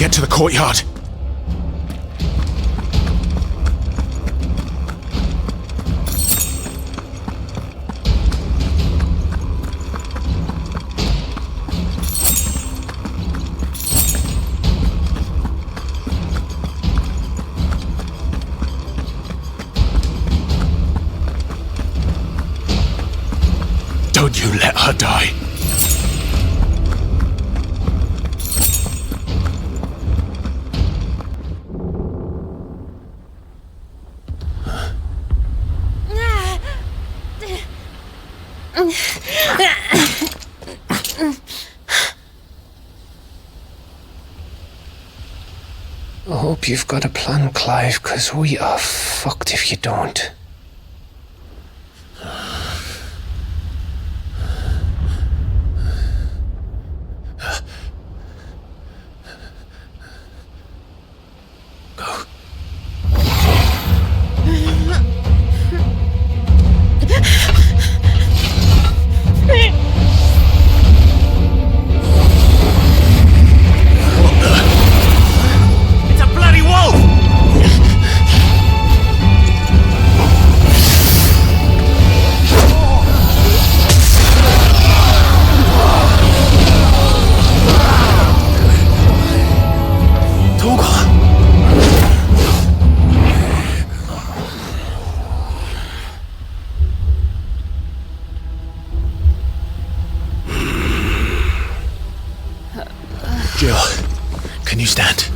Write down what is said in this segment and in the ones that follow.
get to the courtyard. Don't you let her die. I hope you've got a plan, Clive, because we are fucked if you don't. Jill, can you stand?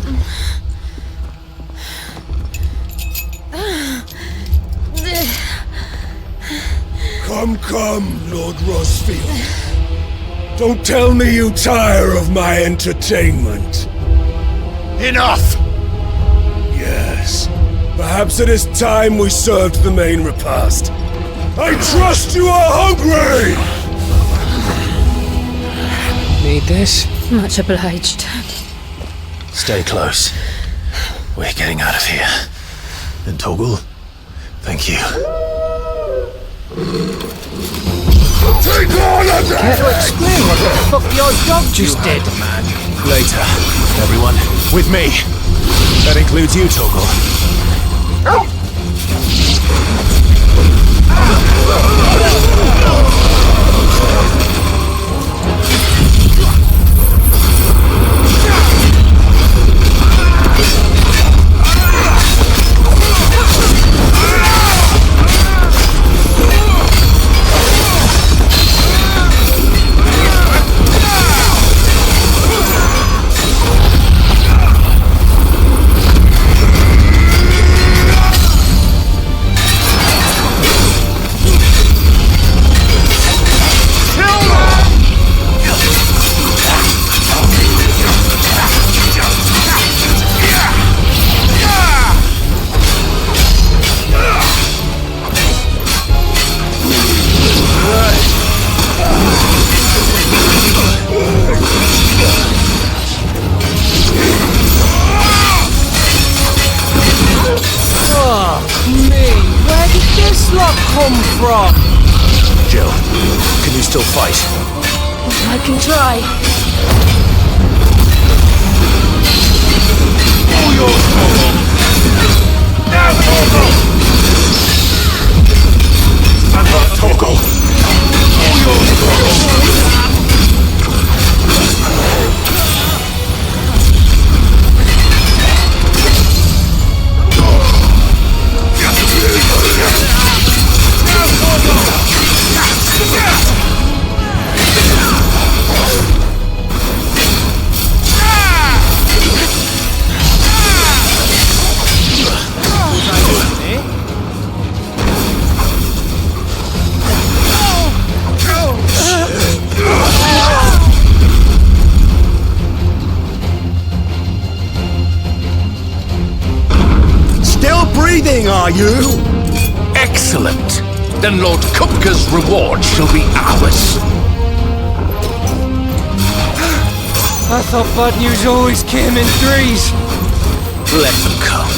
Come, Lord Rosfield. Don't tell me you tire of my entertainment. Enough! Yes. Perhaps it is time we served the main repast. I trust you are hungry! Need this? Much obliged. Stay close. We're getting out of here. And Toggle, thank you. Take all of that! Care to explain what the fuck the old dog just did? Later, everyone, with me. That includes you, Toggle. Come from? Jill, can you still fight? I can try. All yours, Toggle! Now, Toggle! Stand up, Toggle! All yours, Toggle! Are you? Excellent. Then Lord Kupka's reward shall be ours. I thought bad news always came in threes. Let them come.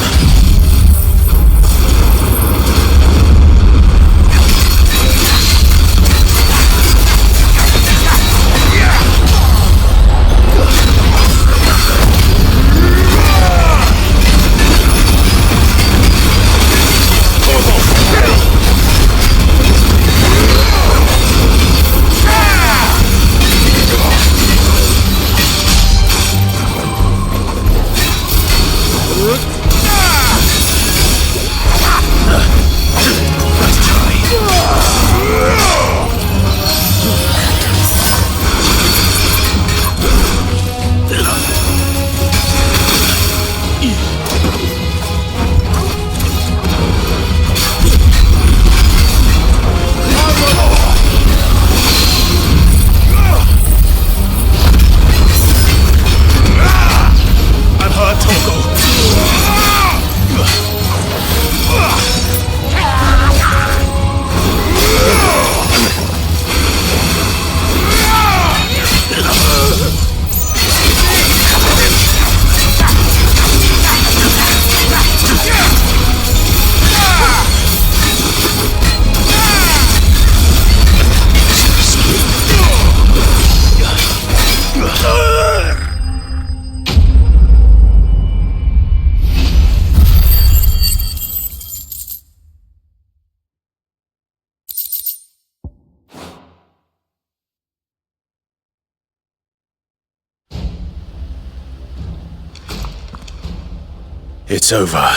It's over.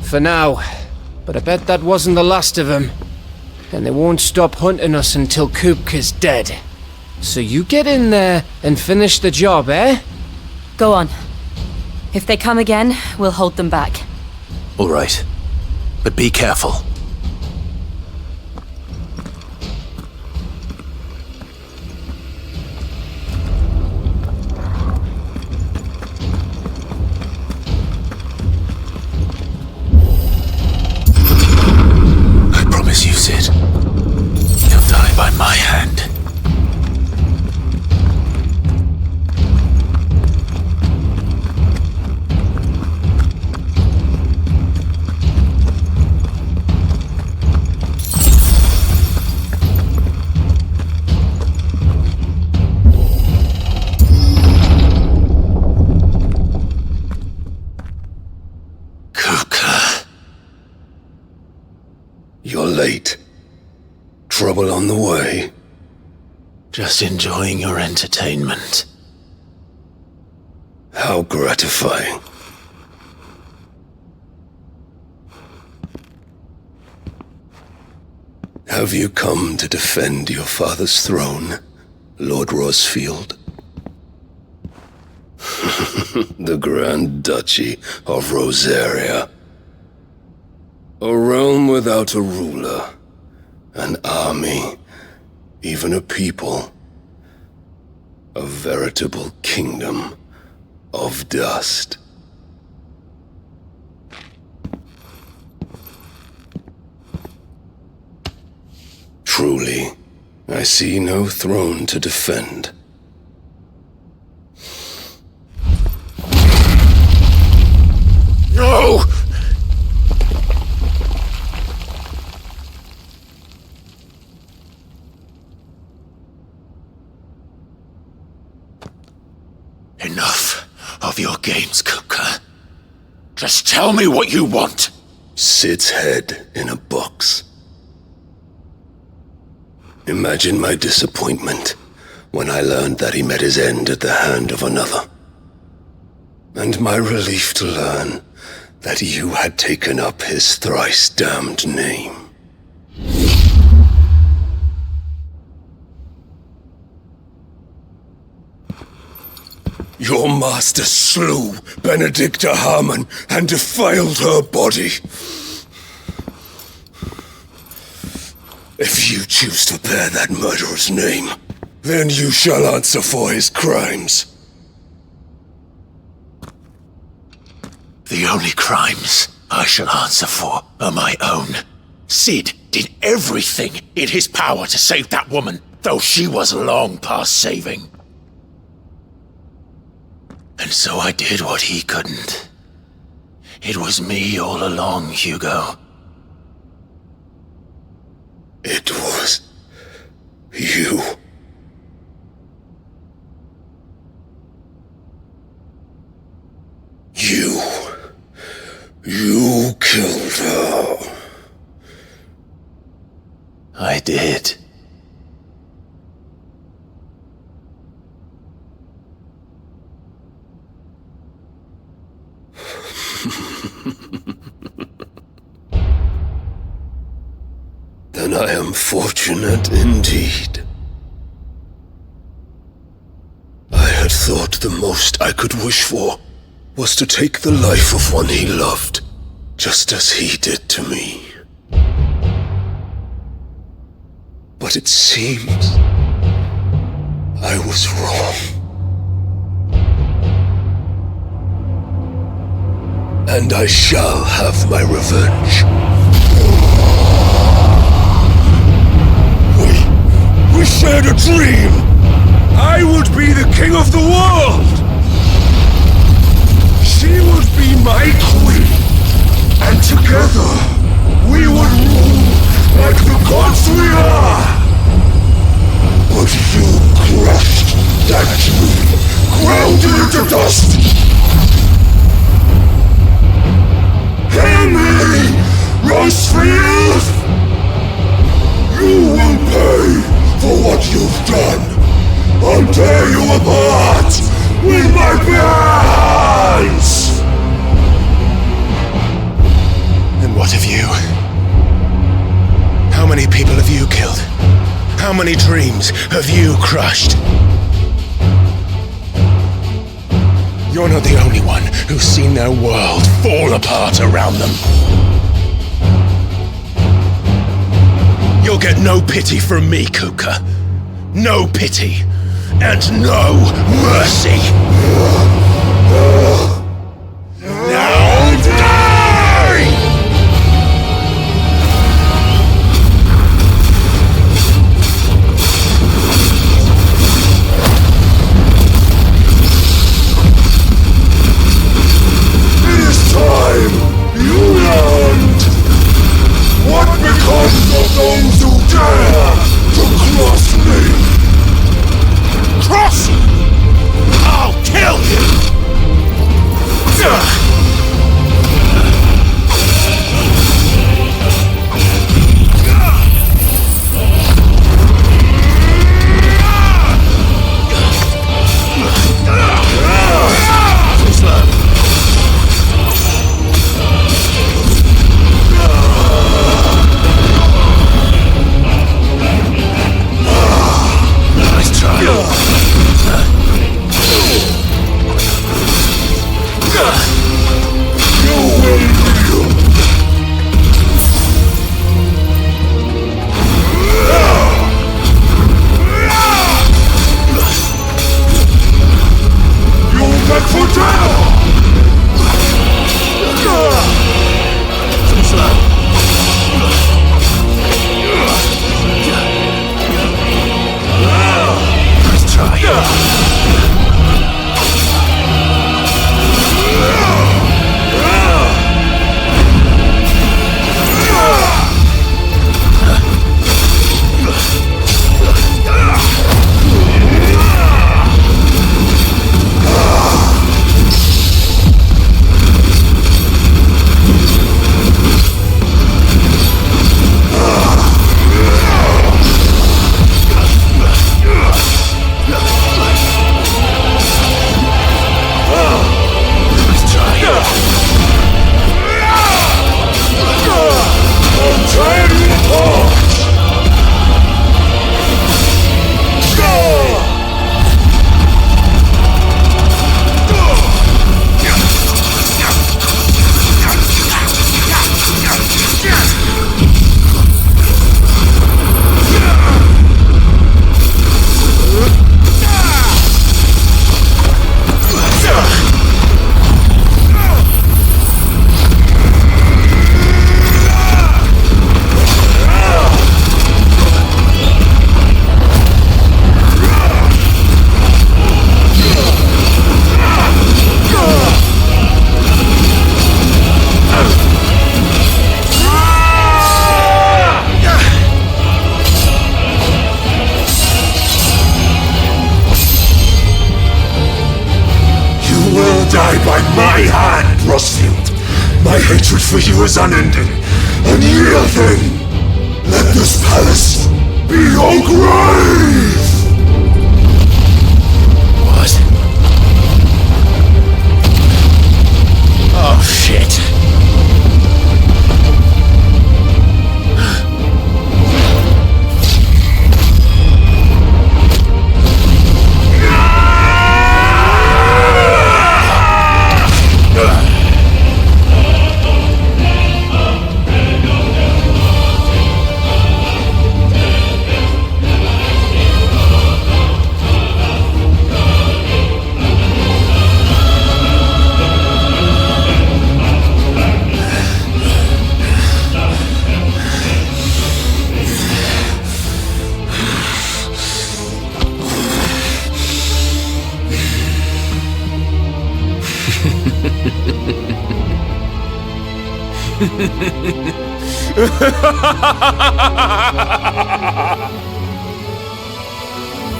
For now. But I bet that wasn't the last of them. And they won't stop hunting us until Kupka's dead. So you get in there and finish the job, eh? Go on. If they come again, we'll hold them back. All right. But be careful. I promise you, Sid. You'll die by my hand. You're late. Trouble on the way? Just enjoying your entertainment. How gratifying. Have you come to defend your father's throne, Lord Rosfield? The Grand Duchy of Rosaria. A realm without a ruler, an army, even a people. A veritable kingdom of dust. Truly, I see no throne to defend. No! Enough of your games, Kupka. Just tell me what you want. Sid's head in a box. Imagine my disappointment when I learned that he met his end at the hand of another. And my relief to learn that you had taken up his thrice damned name. Your master slew Benedicta Harmon and defiled her body. If you choose to bear that murderer's name, then you shall answer for his crimes. The only crimes I shall answer for are my own. Sid did everything in his power to save that woman, though she was long past saving. And so I did what he couldn't. It was me all along, Hugo. It was you. You killed her. I did. Then I am fortunate indeed. I had thought the most I could wish for was to take the life of one he loved, just as he did to me. But it seems I was wrong. And I shall have my revenge. We shared a dream! I would be the king of the world! She would be my queen! And together, we would rule like the gods we are! But you crushed that dream, ground it into dust! Hear me, Rosfield! You will pay for what you've done! I'll tear you apart with my bare hands! What have you? How many people have you killed? How many dreams have you crushed? You're not the only one who's seen their world fall apart around them. You'll get no pity from me, Kupka. No pity. And no mercy. Now die! It is time you learned what becomes of those who dare to cross me. Cross! I'll kill you! Rosfield, my hatred for you is unending, unyielding. Let this palace be your grave! What? Oh, shit.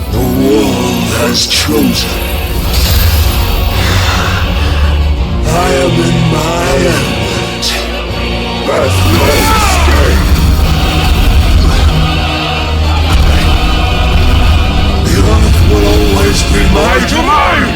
The world has chosen. I am in my element. There's no escape. The earth will always be my domain.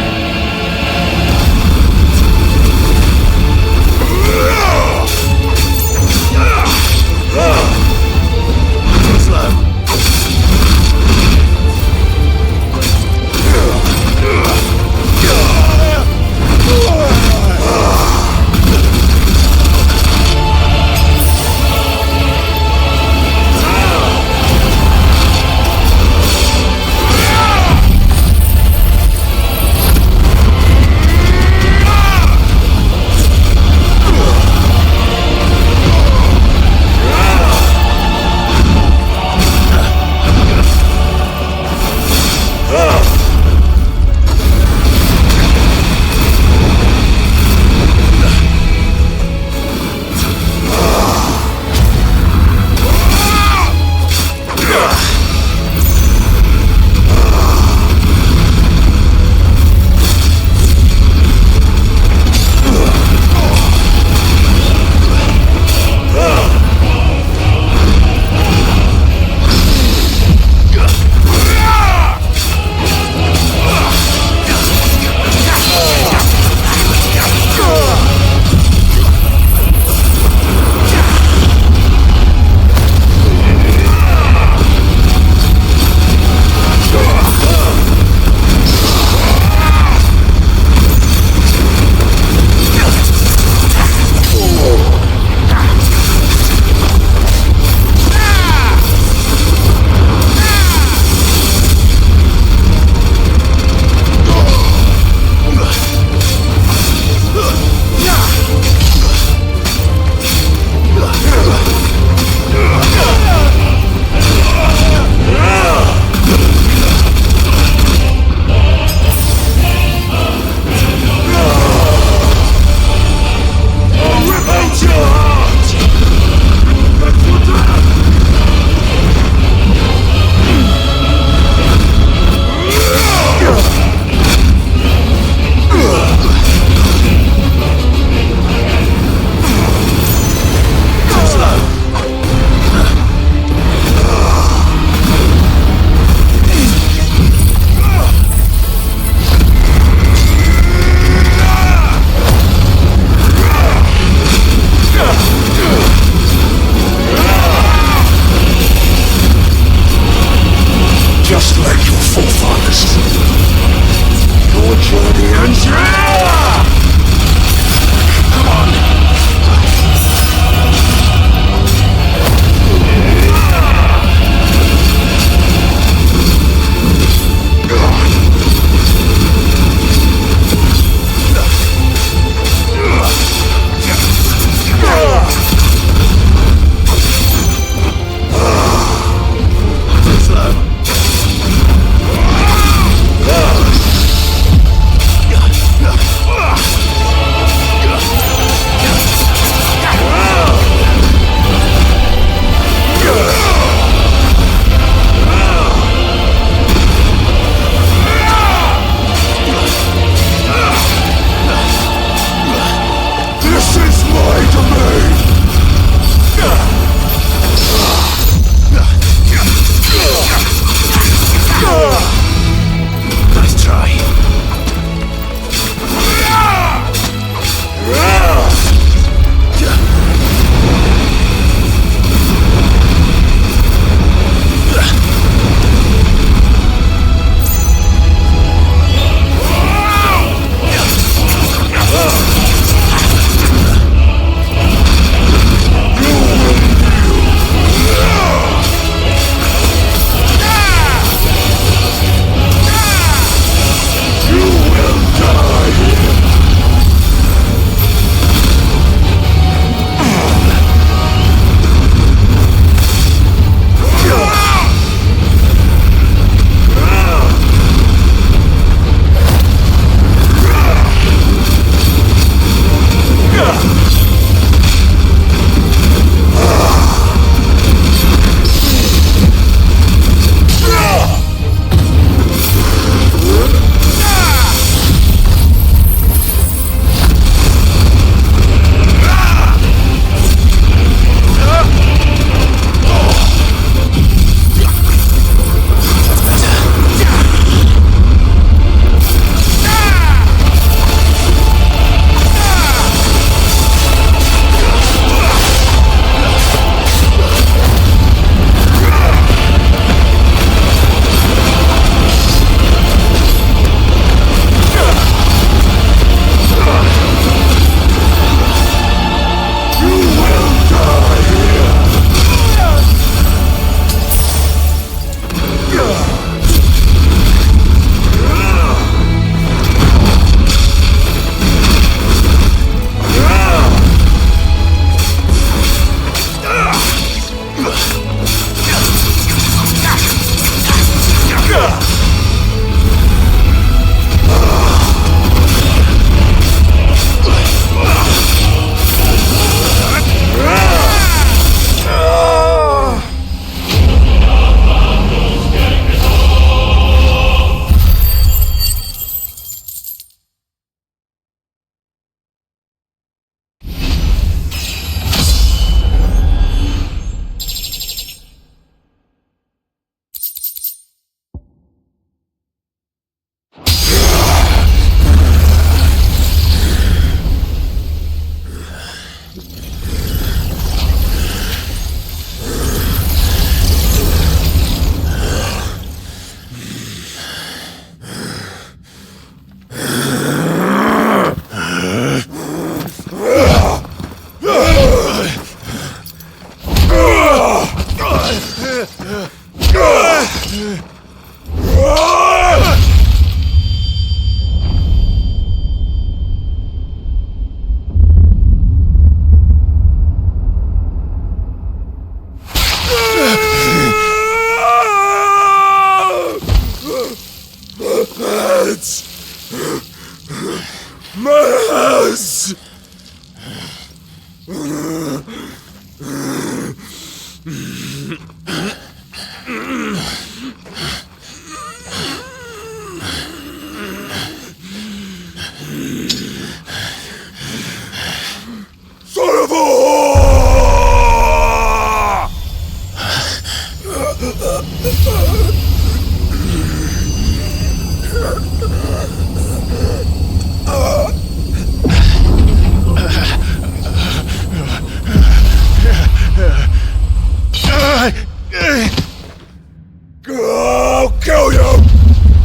I'll kill you!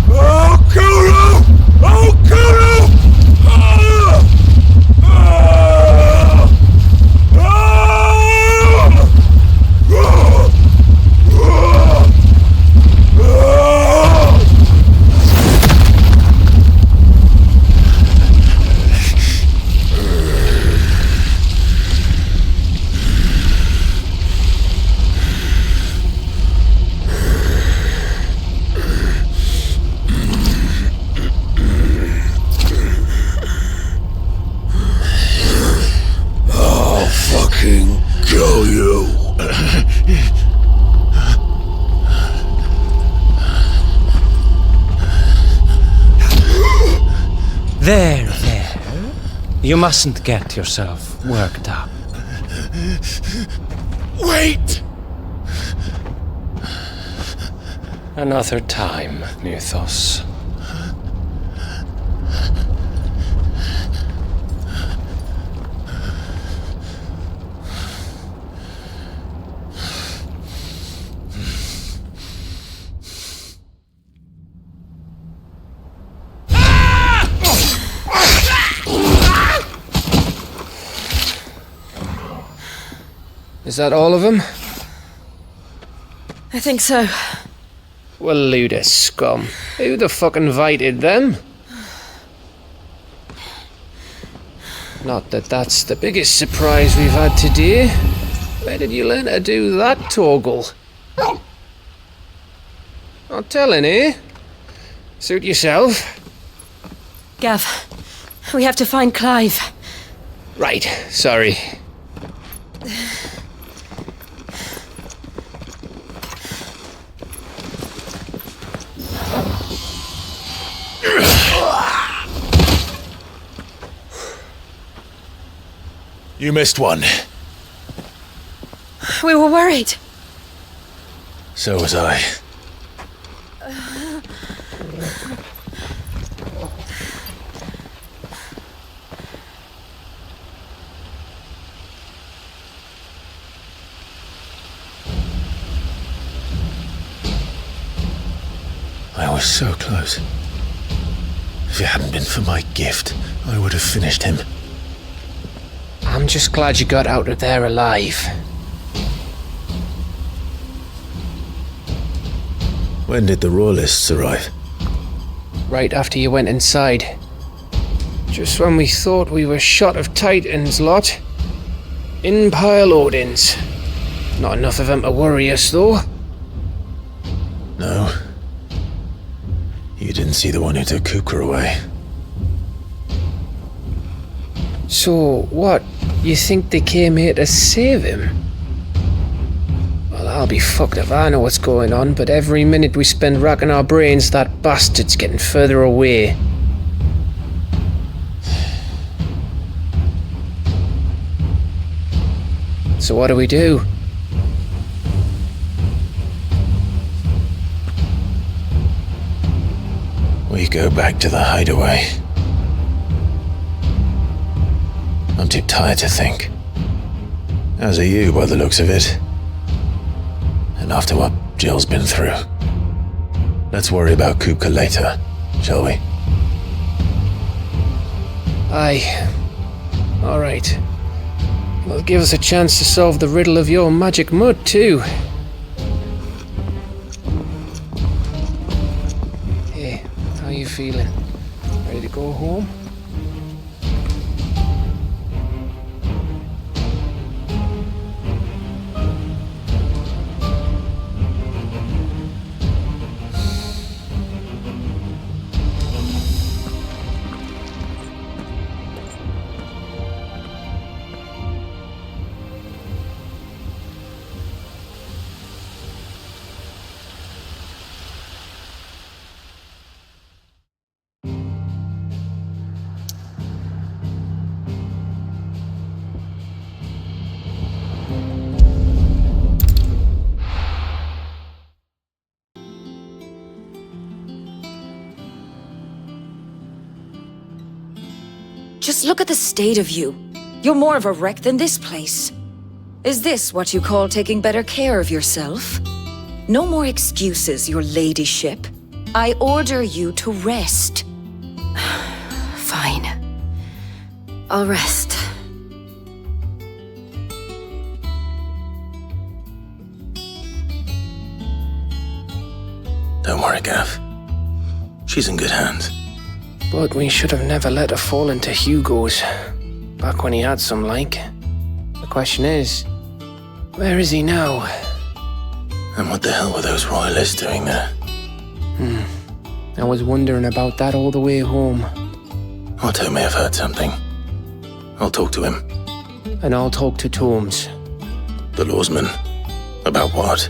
I'll kill you! I'll kill you! Kill you! There. You mustn't get yourself worked up. Wait! Another time, Mythos. Is that all of them? I think so. Well, load of scum. Who the fuck invited them? Not that that's the biggest surprise we've had today. Where did you learn to do that, Torgal? Not telling, eh? Suit yourself. Gav, we have to find Clive. Right, sorry. You missed one. We were worried. So was I. I was so close. If it hadn't been for my gift, I would have finished him. I'm just glad you got out of there alive. When did the Royalists arrive? Right after you went inside. Just when we thought we were shot of Titans, lot. In pile Odins. Not enough of them to worry us, though. No. You didn't see the one who took Kupka away. So, what? You think they came here to save him? Well, I'll be fucked if I know what's going on, but every minute we spend racking our brains, that bastard's getting further away. So what do we do? We go back to the hideaway. I'm too tired to think. As are you, by the looks of it. And after what Jill's been through. Let's worry about Kupka later, shall we? Aye. Alright. Well, give us a chance to solve the riddle of your magic mud, too. you feeling? Ready to go home? Just look at the state of you. You're more of a wreck than this place. Is this what you call taking better care of yourself? No more excuses, your ladyship. I order you to rest. Fine. I'll rest. Don't worry, Gav. She's in good hands. But we should have never let her fall into Hugo's. Back when he had some like. The question is, where is he now? And what the hell were those royalists doing there? I was wondering about that all the way home. Otto may have heard something. I'll talk to him. And I'll talk to Tomes. The lawsman. About what?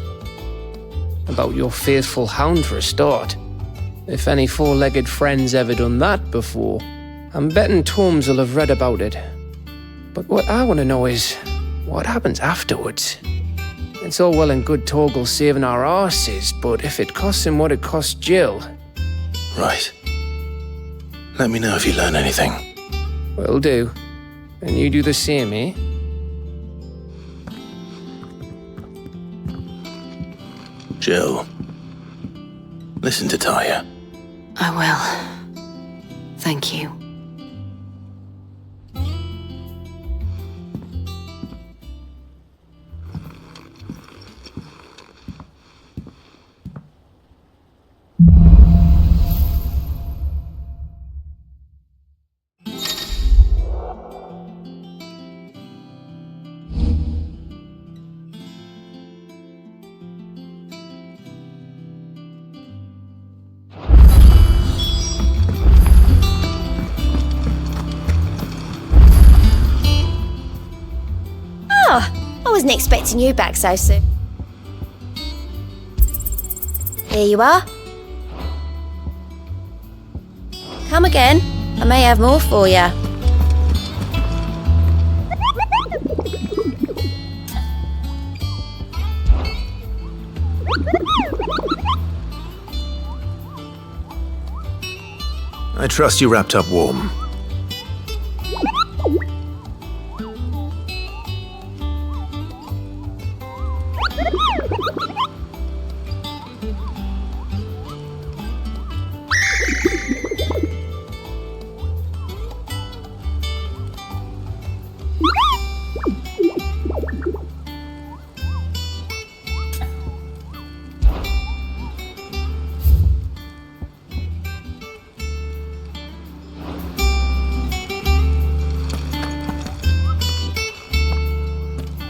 About your faithful hound for a start. If any four-legged friend's ever done that before, I'm betting Tomes will have read about it. But what I want to know is, what happens afterwards? It's all well and good Torgal saving our arses, but if it costs him what it cost Jill... Right. Let me know if you learn anything. Will do. And you do the same, eh? Jill. Listen to Taya. I will. Thank you. I wasn't expecting you back so soon. Here you are. Come again. I may have more for you. I trust you wrapped up warm.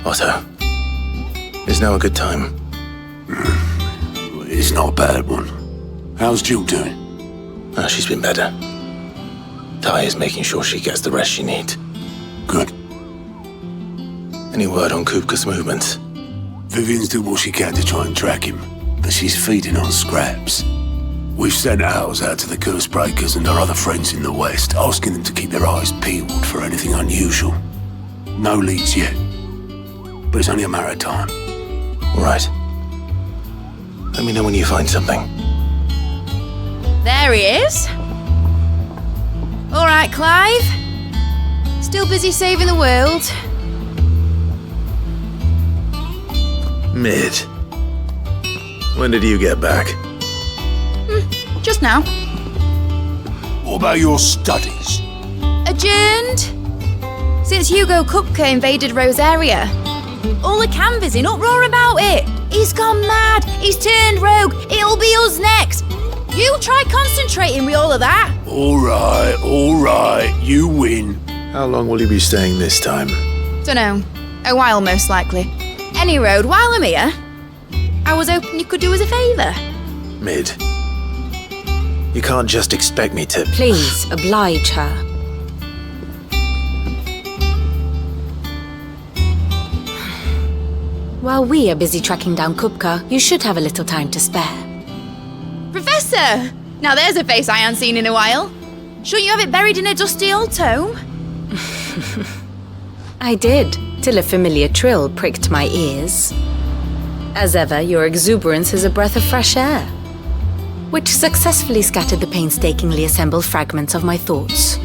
Otto, is now a good time? It's not a bad one. How's Jill doing? She's been better. Taya's making sure she gets the rest she needs. Good. Any word on Kupka's movements? Vivian's doing what she can to try and track him, but she's feeding on scraps. We've sent ours out to the Curse Breakers and our other friends in the West, asking them to keep their eyes peeled for anything unusual. No leads yet. But it's only a matter of time. All right. Let me know when you find something. There he is. All right, Clive. Still busy saving the world? Mid. When did you get back? Just now. What about your studies? Adjourned. Since Hugo Kupka invaded Rosaria. All the canvas in uproar about it. He's gone mad. He's turned rogue. It'll be us next. You try concentrating with all of that. All right, you win. How long will you be staying this time? Dunno. A while, most likely. Any road, while I'm here, I was hoping you could do us a favour. Mid. You can't just expect me to... Please, oblige her. While we are busy tracking down Kupka, you should have a little time to spare. Professor! Now there's a face I haven't seen in a while. Shouldn't you have it buried in a dusty old tome? I did, till a familiar trill pricked my ears. As ever, your exuberance is a breath of fresh air, which successfully scattered the painstakingly assembled fragments of my thoughts.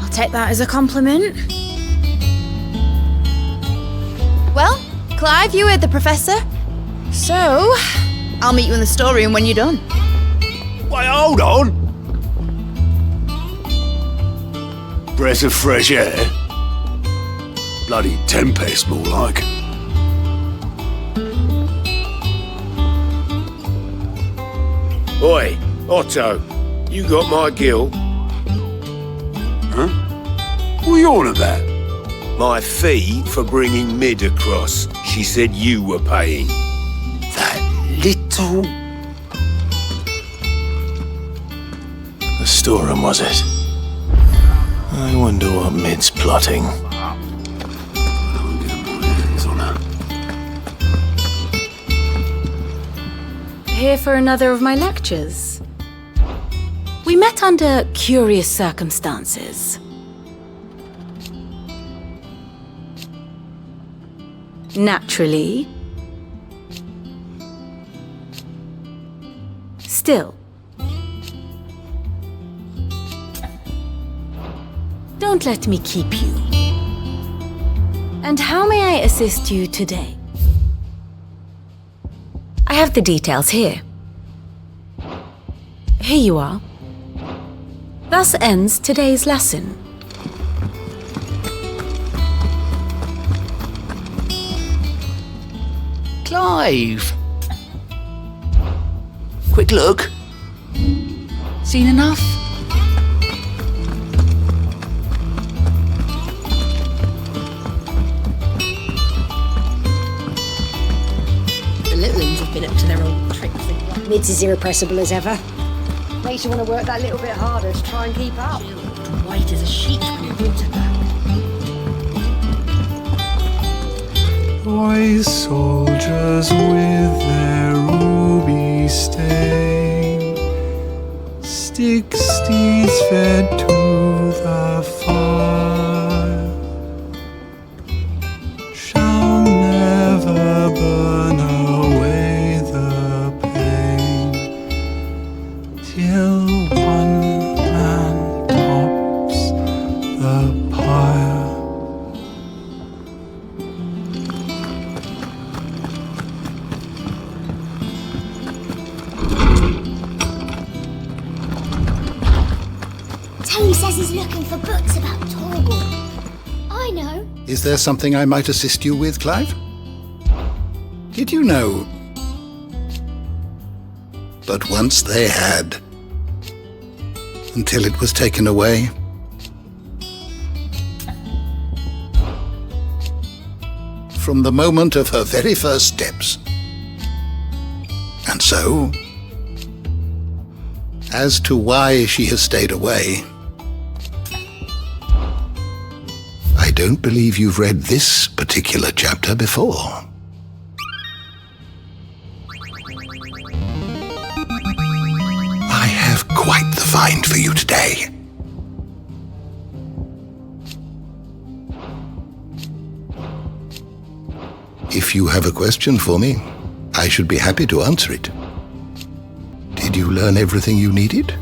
I'll take that as a compliment. Well, Clive, you heard the Professor. So, I'll meet you in the storeroom when you're done. Wait, hold on. Breath of fresh air? Bloody tempest, more like. Oi, Otto, you got my gill? Huh? What are you on about? My fee for bringing Mid across. She said you were paying. That little... The storeroom, was it? I wonder what Mid's plotting. I'll get my hands on her. Here for another of my lectures. We met under curious circumstances. Naturally. Still. Don't let me keep you. And how may I assist you today? I have the details here. Here you are. Thus ends today's lesson. Clive! Quick look. Seen enough? The little ones have been up to their old tricks. Mid's as irrepressible as ever. Makes you want to work that little bit harder to try and keep up. White as a sheet when you put it back. Boy soldiers with their ruby stain, stick steeds fed to the fire, shall never burn away the pain, till one man tops the pyre. Tony says he's looking for books about Torgal. I know. Is there something I might assist you with, Clive? Did you know that once they had, until it was taken away? From the moment of her very first steps. And so, as to why she has stayed away, I don't believe you've read this particular chapter before. I have quite the find for you today. If you have a question for me, I should be happy to answer it. Did you learn everything you needed?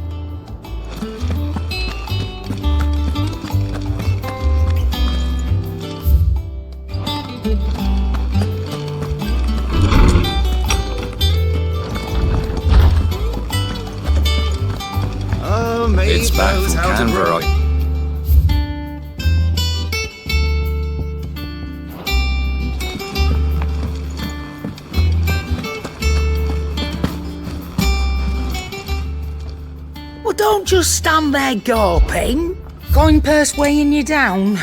It's back from Canberra. Don't just stand there gawping. Coin purse weighing you down.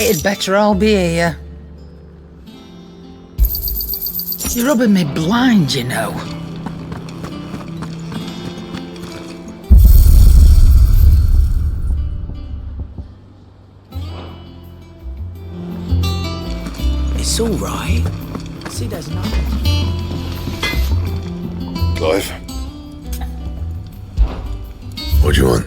It'd better all be here. You're rubbing me blind, you know. It's all right. See, there's nothing. Clive? What do you want?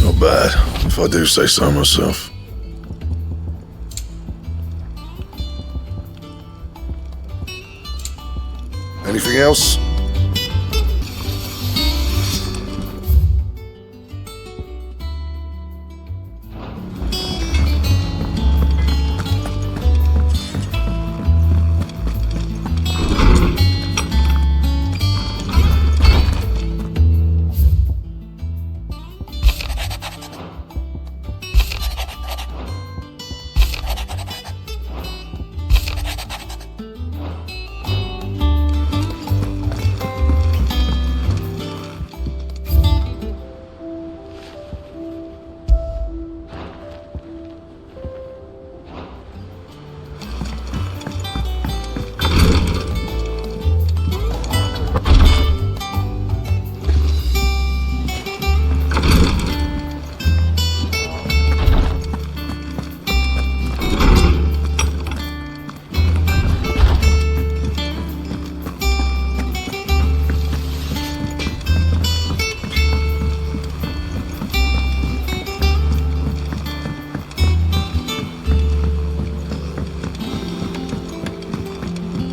Not bad, if I do say so myself. Anything else?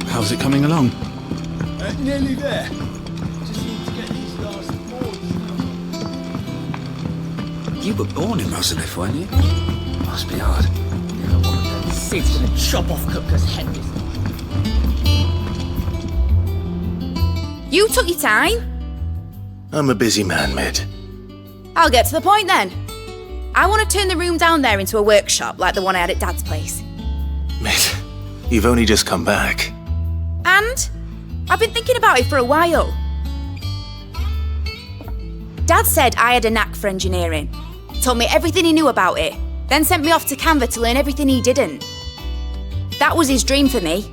How's it coming along? Nearly there. Just need to get these last boards. You were born in Rosalith, weren't you? Must be hard. Sid's gonna chop off Kupka's head this time. You took your time. I'm a busy man, Mid. I'll get to the point then. I want to turn the room down there into a workshop like the one I had at Dad's place. Mid, you've only just come back. And I've been thinking about it for a while. Dad said I had a knack for engineering, told me everything he knew about it, then sent me off to Canva to learn everything he didn't. That was his dream for me,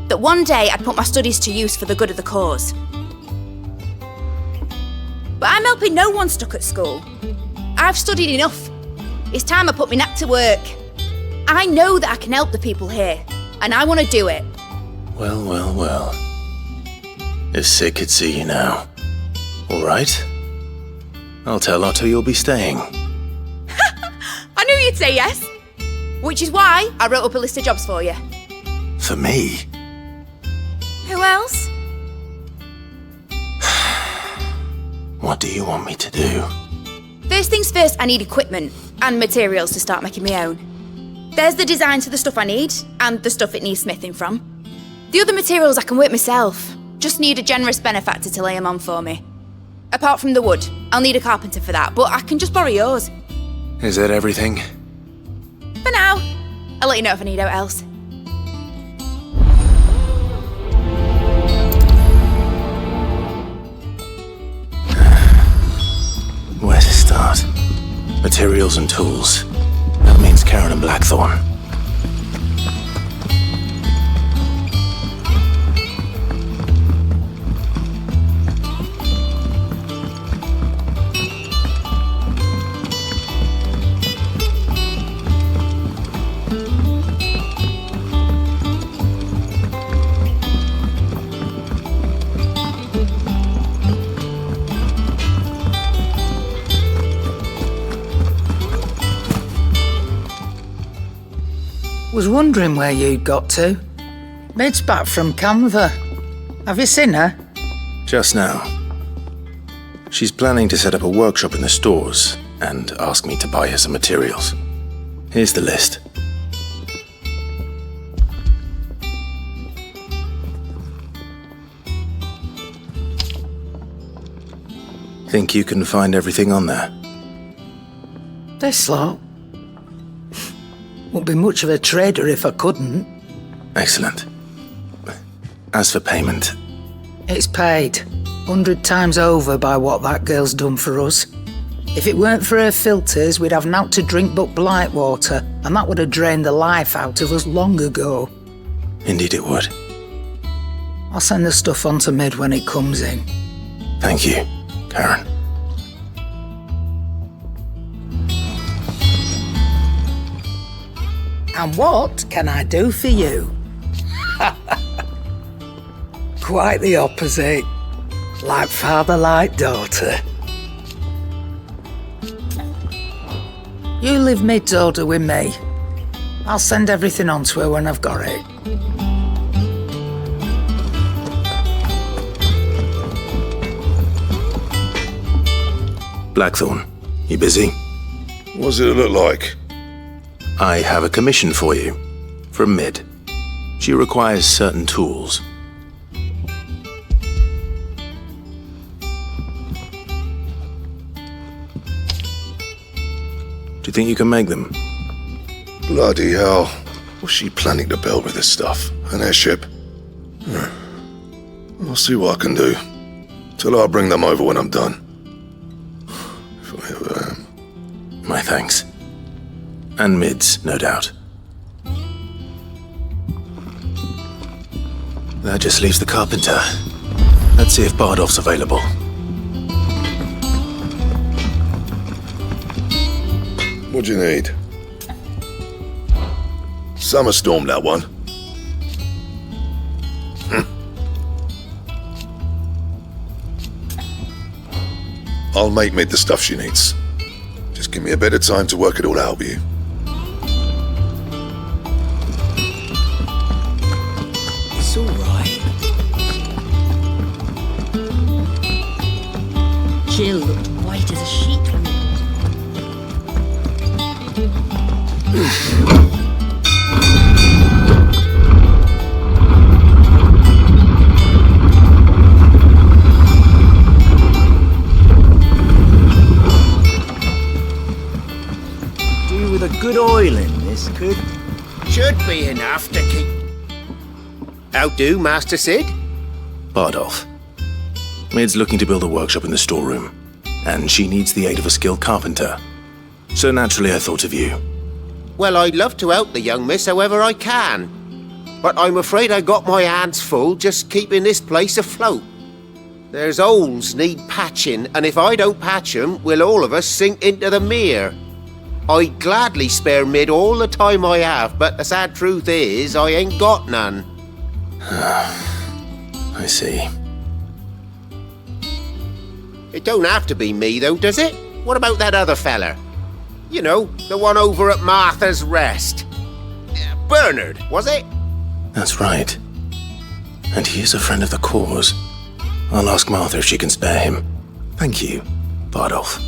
that one day I'd put my studies to use for the good of the cause. But I'm helping no one stuck at school. I've studied enough. It's time I put my knack to work. I know that I can help the people here, and I want to do it. Well, well, well. If Sid could see you now. All right. I'll tell Otto you'll be staying. I knew you'd say yes. Which is why I wrote up a list of jobs for you. For me? Who else? What do you want me to do? First things first, I need equipment and materials to start making my own. There's the designs for the stuff I need and the stuff it needs smithing from. The other materials I can work myself. Just need a generous benefactor to lay them on for me. Apart from the wood, I'll need a carpenter for that, but I can just borrow yours. Is that everything? For now. I'll let you know if I need out else. Where to start? Materials and tools. That means Karen and Blackthorn. Was wondering where you'd got to. Mid's back from Canva. Have you seen her? Just now. She's planning to set up a workshop in the stores and ask me to buy her some materials. Here's the list. Think you can find everything on there? This lot? Wouldn't be much of a trader if I couldn't. Excellent. As for payment... It's paid. 100 times over by what that girl's done for us. If it weren't for her filters, we'd have naught to drink but blight water, and that would have drained the life out of us long ago. Indeed it would. I'll send the stuff on to Mid when it comes in. Thank you, Karen. And what can I do for you? Quite the opposite. Like father, like daughter. You leave Mid's order with me. I'll send everything on to her when I've got it. Blackthorn, you busy? What's it look like? I have a commission for you. From Mid. She requires certain tools. Do you think you can make them? Bloody hell. What's she planning to build with this stuff? An airship? I'll see what I can do. Tell her I'll bring them over when I'm done. If I ever am. My thanks. And Mid's, no doubt. That just leaves the carpenter. Let's see if Bardolph's available. What do you need? Summer storm, that one. I'll make Mid the stuff she needs. Just give me a bit of time to work it all out with you. It's all right. Jill looked white as a sheet when we do with a good oil in this, could? Should be enough to keep... How do, Master Sid? Bardolph. Mid's looking to build a workshop in the storeroom, and she needs the aid of a skilled carpenter. So naturally I thought of you. Well, I'd love to help the young miss however I can. But I'm afraid I got my hands full just keeping this place afloat. There's holes need patching, and if I don't patch them, we'll all of us sink into the mere. I'd gladly spare Mid all the time I have, but the sad truth is, I ain't got none. I see. It don't have to be me, though, does it? What about that other feller? You know, the one over at Martha's Rest. Bernard, was it? That's right. And he is a friend of the cause. I'll ask Martha if she can spare him. Thank you, Bardolph.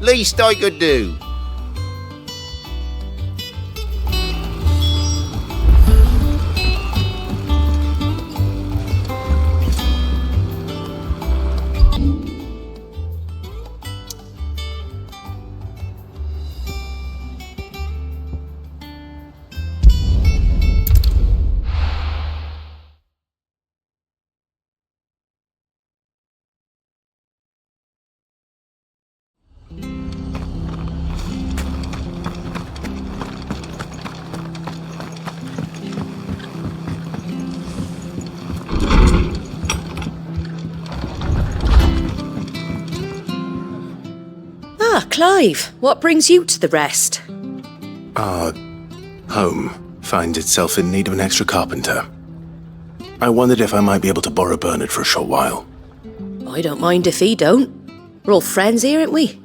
Least I could do. Clive, what brings you to the Rest? Our home finds itself in need of an extra carpenter. I wondered if I might be able to borrow Bernard for a short while. I don't mind if he don't. We're all friends here, aren't we?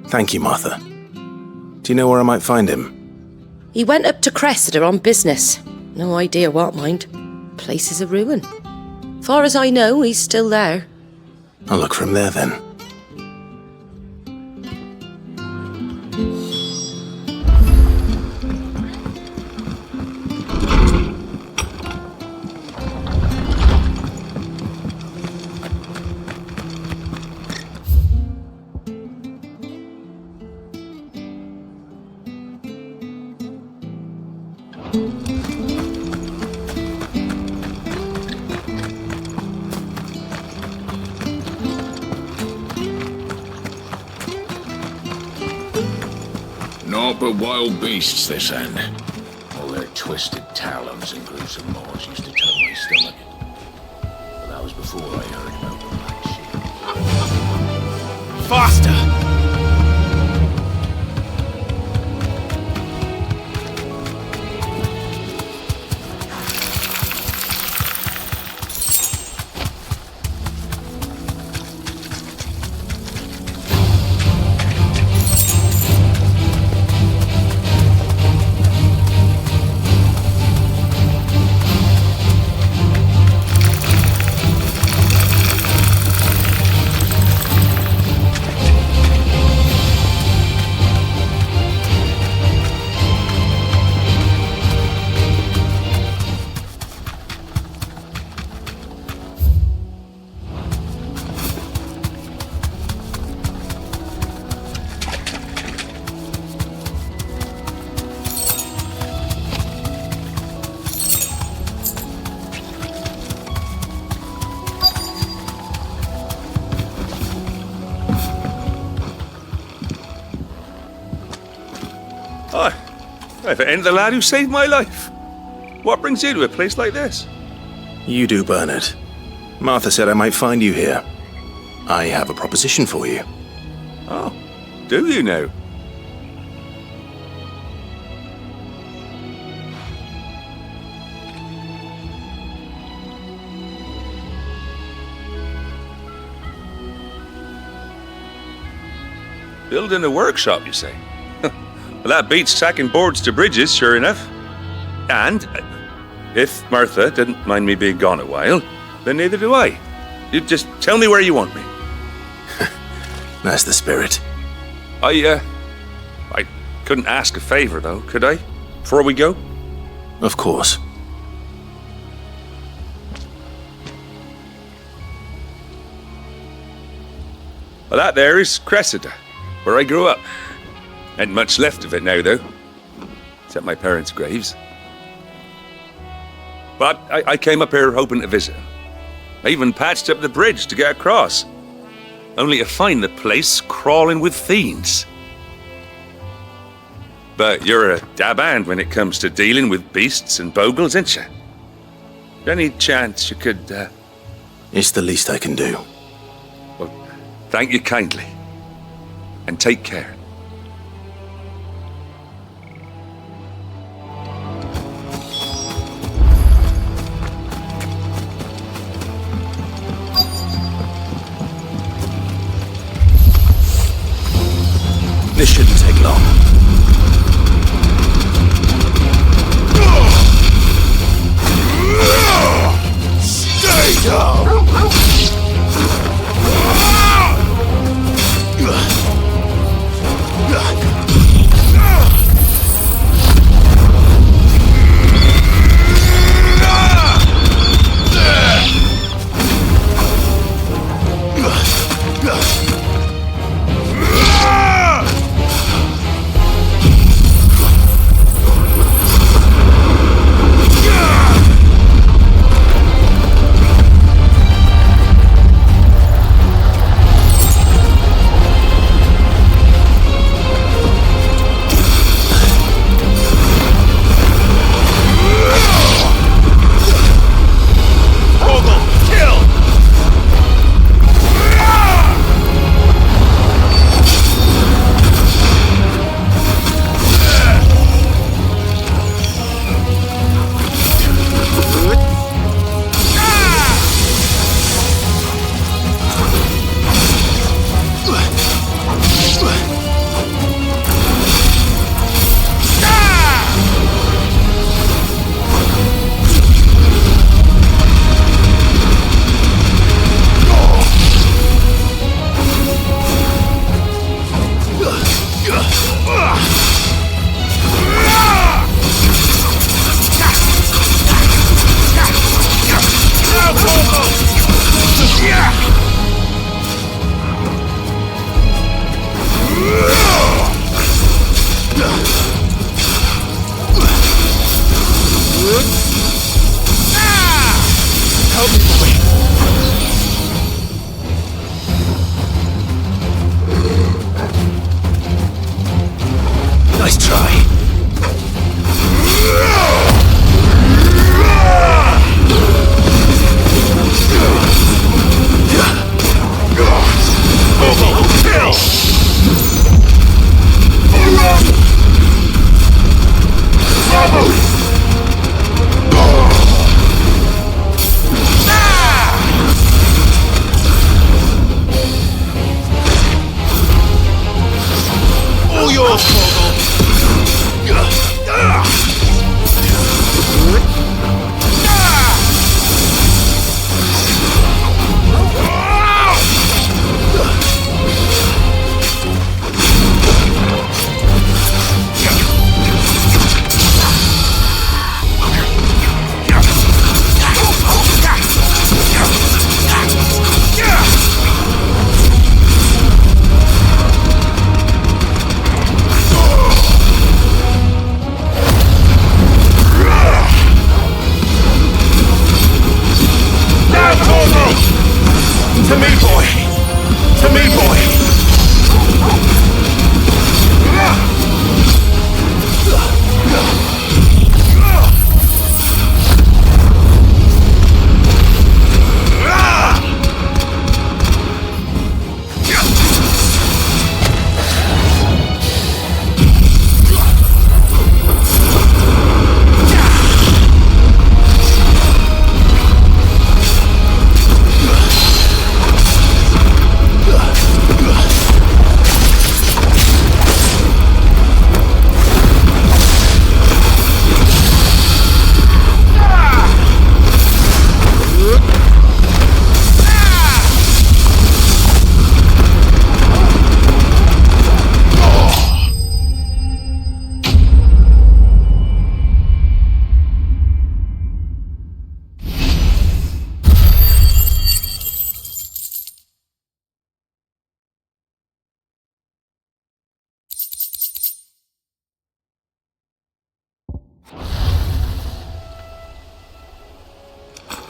Thank you, Martha. Do you know where I might find him? He went up to Cressida on business. No idea what, mind. Place is a ruin. Far as I know, he's still there. I'll look for him there then. proper wild beasts, this end. All their twisted talons and gruesome maws used to turn my stomach. But that was before I heard about the Black Shield. Faster! If it ain't the lad who saved my life. What brings you to a place like this? You do, Bernard. Martha said I might find you here. I have a proposition for you. Oh, do you now? Building a workshop, you say? Well, that beats sacking boards to bridges, sure enough. And if Martha didn't mind me being gone a while, then neither do I. You just tell me where you want me. That's the spirit. I couldn't ask a favor, though, could I? Before we go? Of course. Well, that there is Cressida, where I grew up. Ain't much left of it now, though. Except my parents' graves. But I came up here hoping to visit. I even patched up the bridge to get across. Only to find the place crawling with fiends. But you're a dab hand when it comes to dealing with beasts and bogles, ain't you? Any chance you could, It's the least I can do. Well, thank you kindly. And take care. This shouldn't take long. Stay down!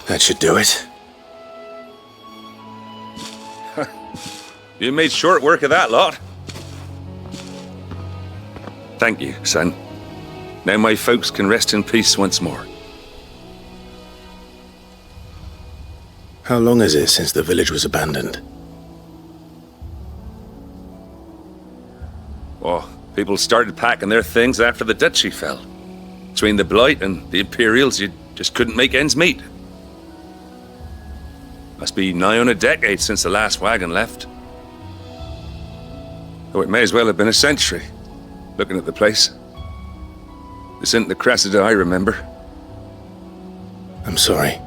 That should do it. You made short work of that lot. Thank you, son. Now my folks can rest in peace once more. How long is it since the village was abandoned? Oh, people started packing their things after the duchy fell. Between the Blight and the Imperials, you just couldn't make ends meet. Must be nigh on a decade since the last wagon left. Oh, it may as well have been a century, looking at the place. This isn't the Cressida I remember. I'm sorry.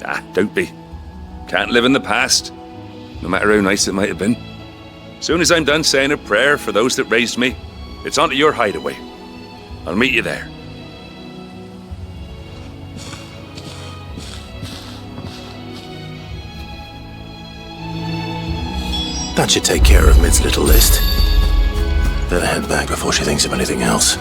Ah, don't be. Can't live in the past, no matter how nice it might have been. Soon as I'm done saying a prayer for those that raised me, it's onto your hideaway. I'll meet you there. That should take care of Mid's little list. Better head back before she thinks of anything else.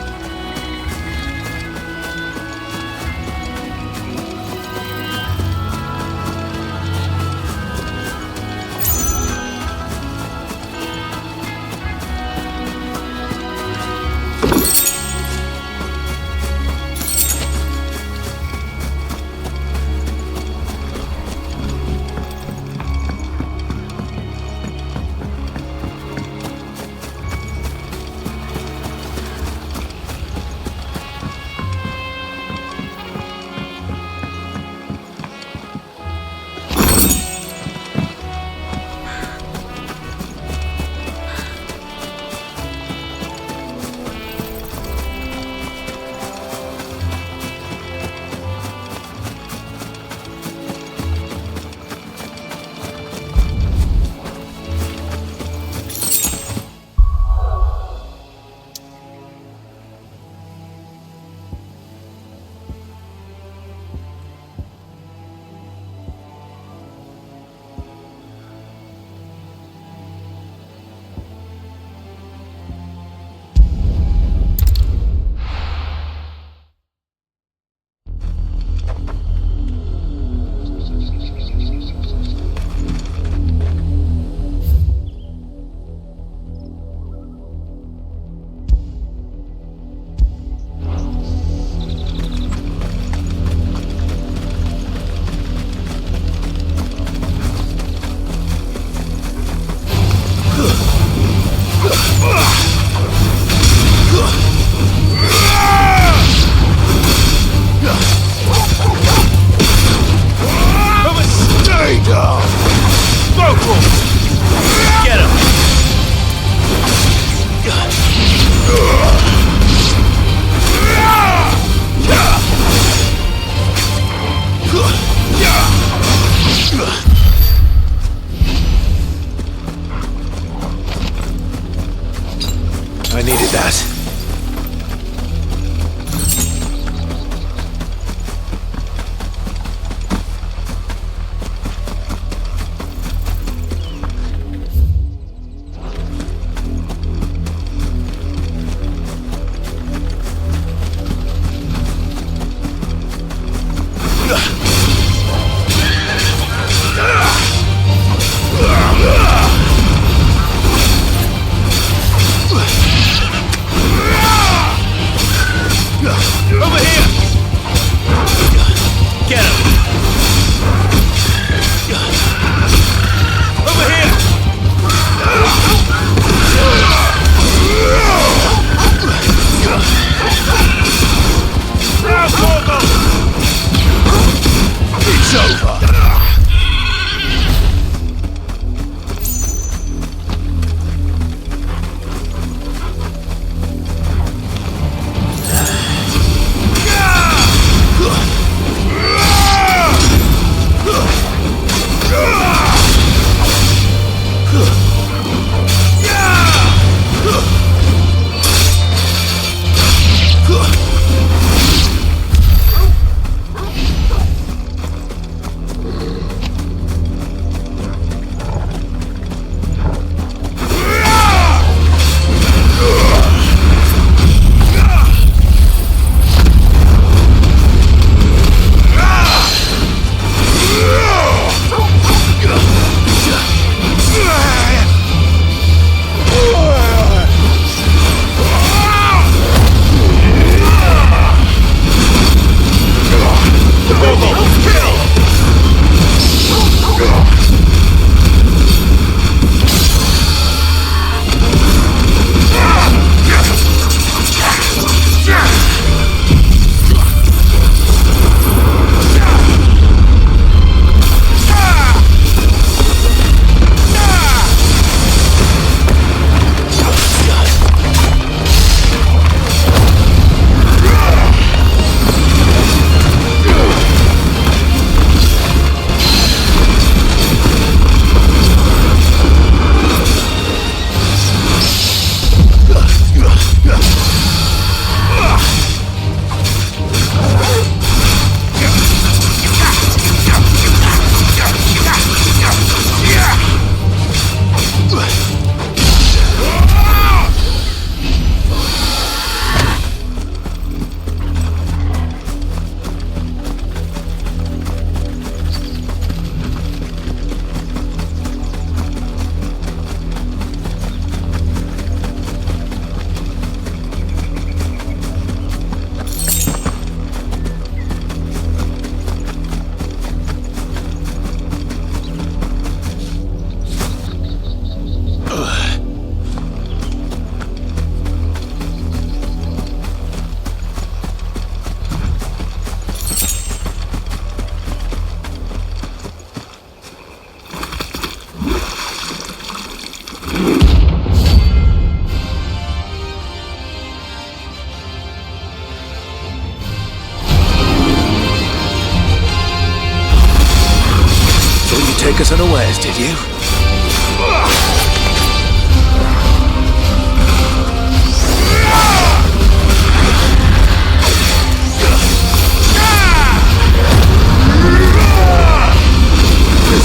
take us unawares, did you?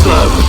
Slow.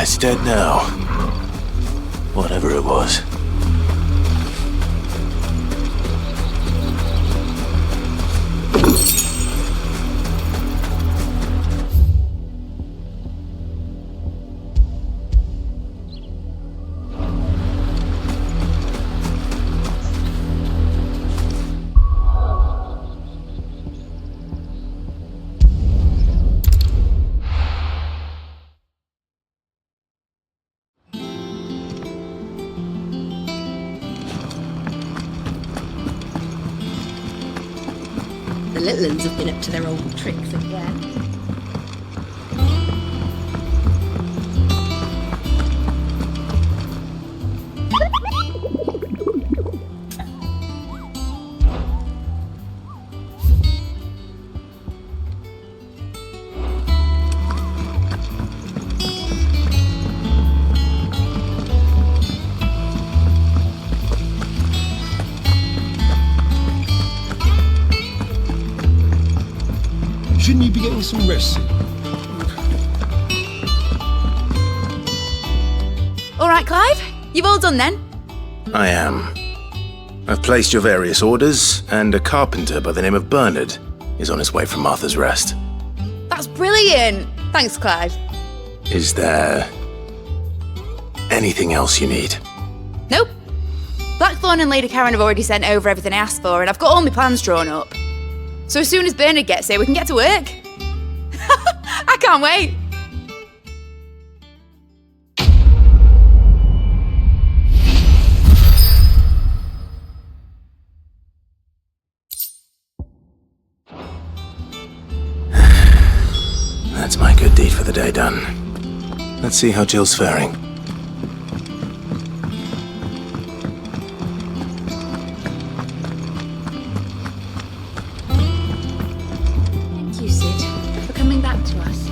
It's dead now. Whatever it was. little ones have been up to their old tricks again. Shouldn't you be getting some rest? All right, Clive. You've all done then? I am. I've placed your various orders, and a carpenter by the name of Bernard is on his way from Martha's Rest. That's brilliant. Thanks, Clive. Is there anything else you need? Nope. Blackthorn and Lady Karen have already sent over everything I asked for, and I've got all my plans drawn up. So as soon as Bernard gets here, we can get to work. I can't wait. That's my good deed for the day done. Let's see how Jill's faring. Thank you, Sid, for coming back to us.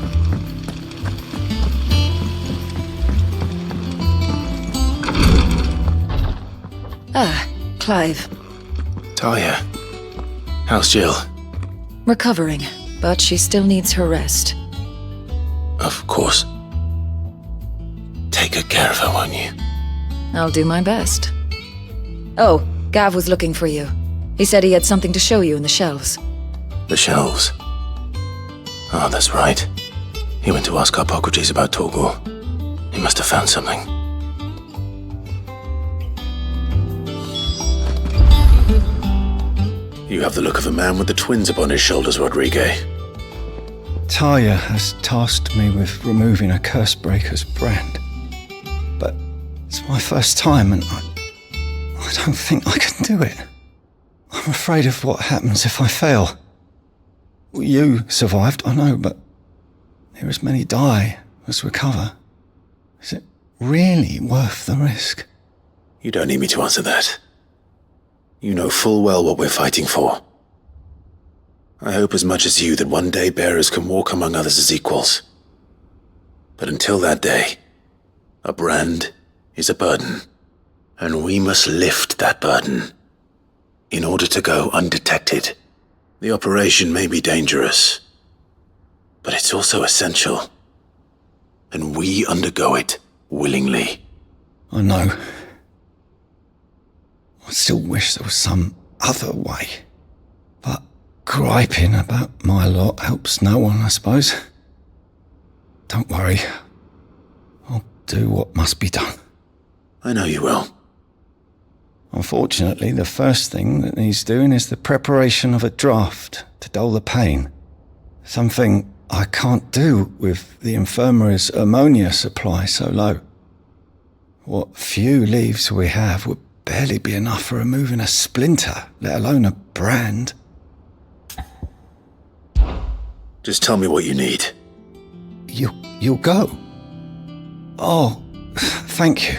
Ah, Clive. Talia, how's Jill? Recovering, but she still needs her rest. Of course. Take good care of her, won't you? I'll do my best. Oh, Gav was looking for you. He said he had something to show you in the shelves. The shelves. Oh, that's right. He went to ask Harpocrates about Torgor. He must have found something. You have the look of a man with the twins upon his shoulders, Rodrigue. Talia has tasked me with removing a Cursebreaker's brand. But it's my first time and I don't think I can do it. I'm afraid of what happens if I fail. You survived, I know, but there as many die as recover. Is it really worth the risk? You don't need me to answer that. You know full well what we're fighting for. I hope as much as you that one day bearers can walk among others as equals. But until that day, a brand is a burden, and we must lift that burden in order to go undetected. The operation may be dangerous, but it's also essential, and we undergo it willingly. I know. I still wish there was some other way. But griping about my lot helps no one, I suppose. Don't worry. I'll do what must be done. I know you will. Unfortunately, the first thing that needs doing is the preparation of a draft to dull the pain. Something I can't do with the infirmary's ammonia supply so low. What few leaves we have would barely be enough for removing a splinter, let alone a brand. Just tell me what you need. You'll go? Oh, thank you.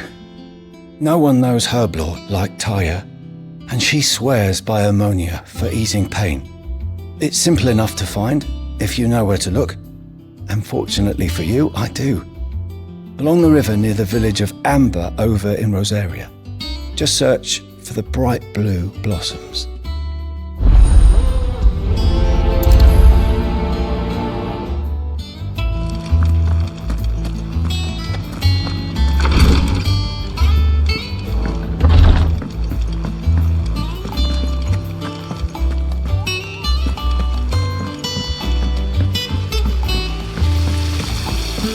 No one knows herb lore like Talia, and she swears by ammonia for easing pain. It's simple enough to find, if you know where to look. And fortunately for you, I do. Along the river near the village of Amber over in Rosaria. Just search for the bright blue blossoms.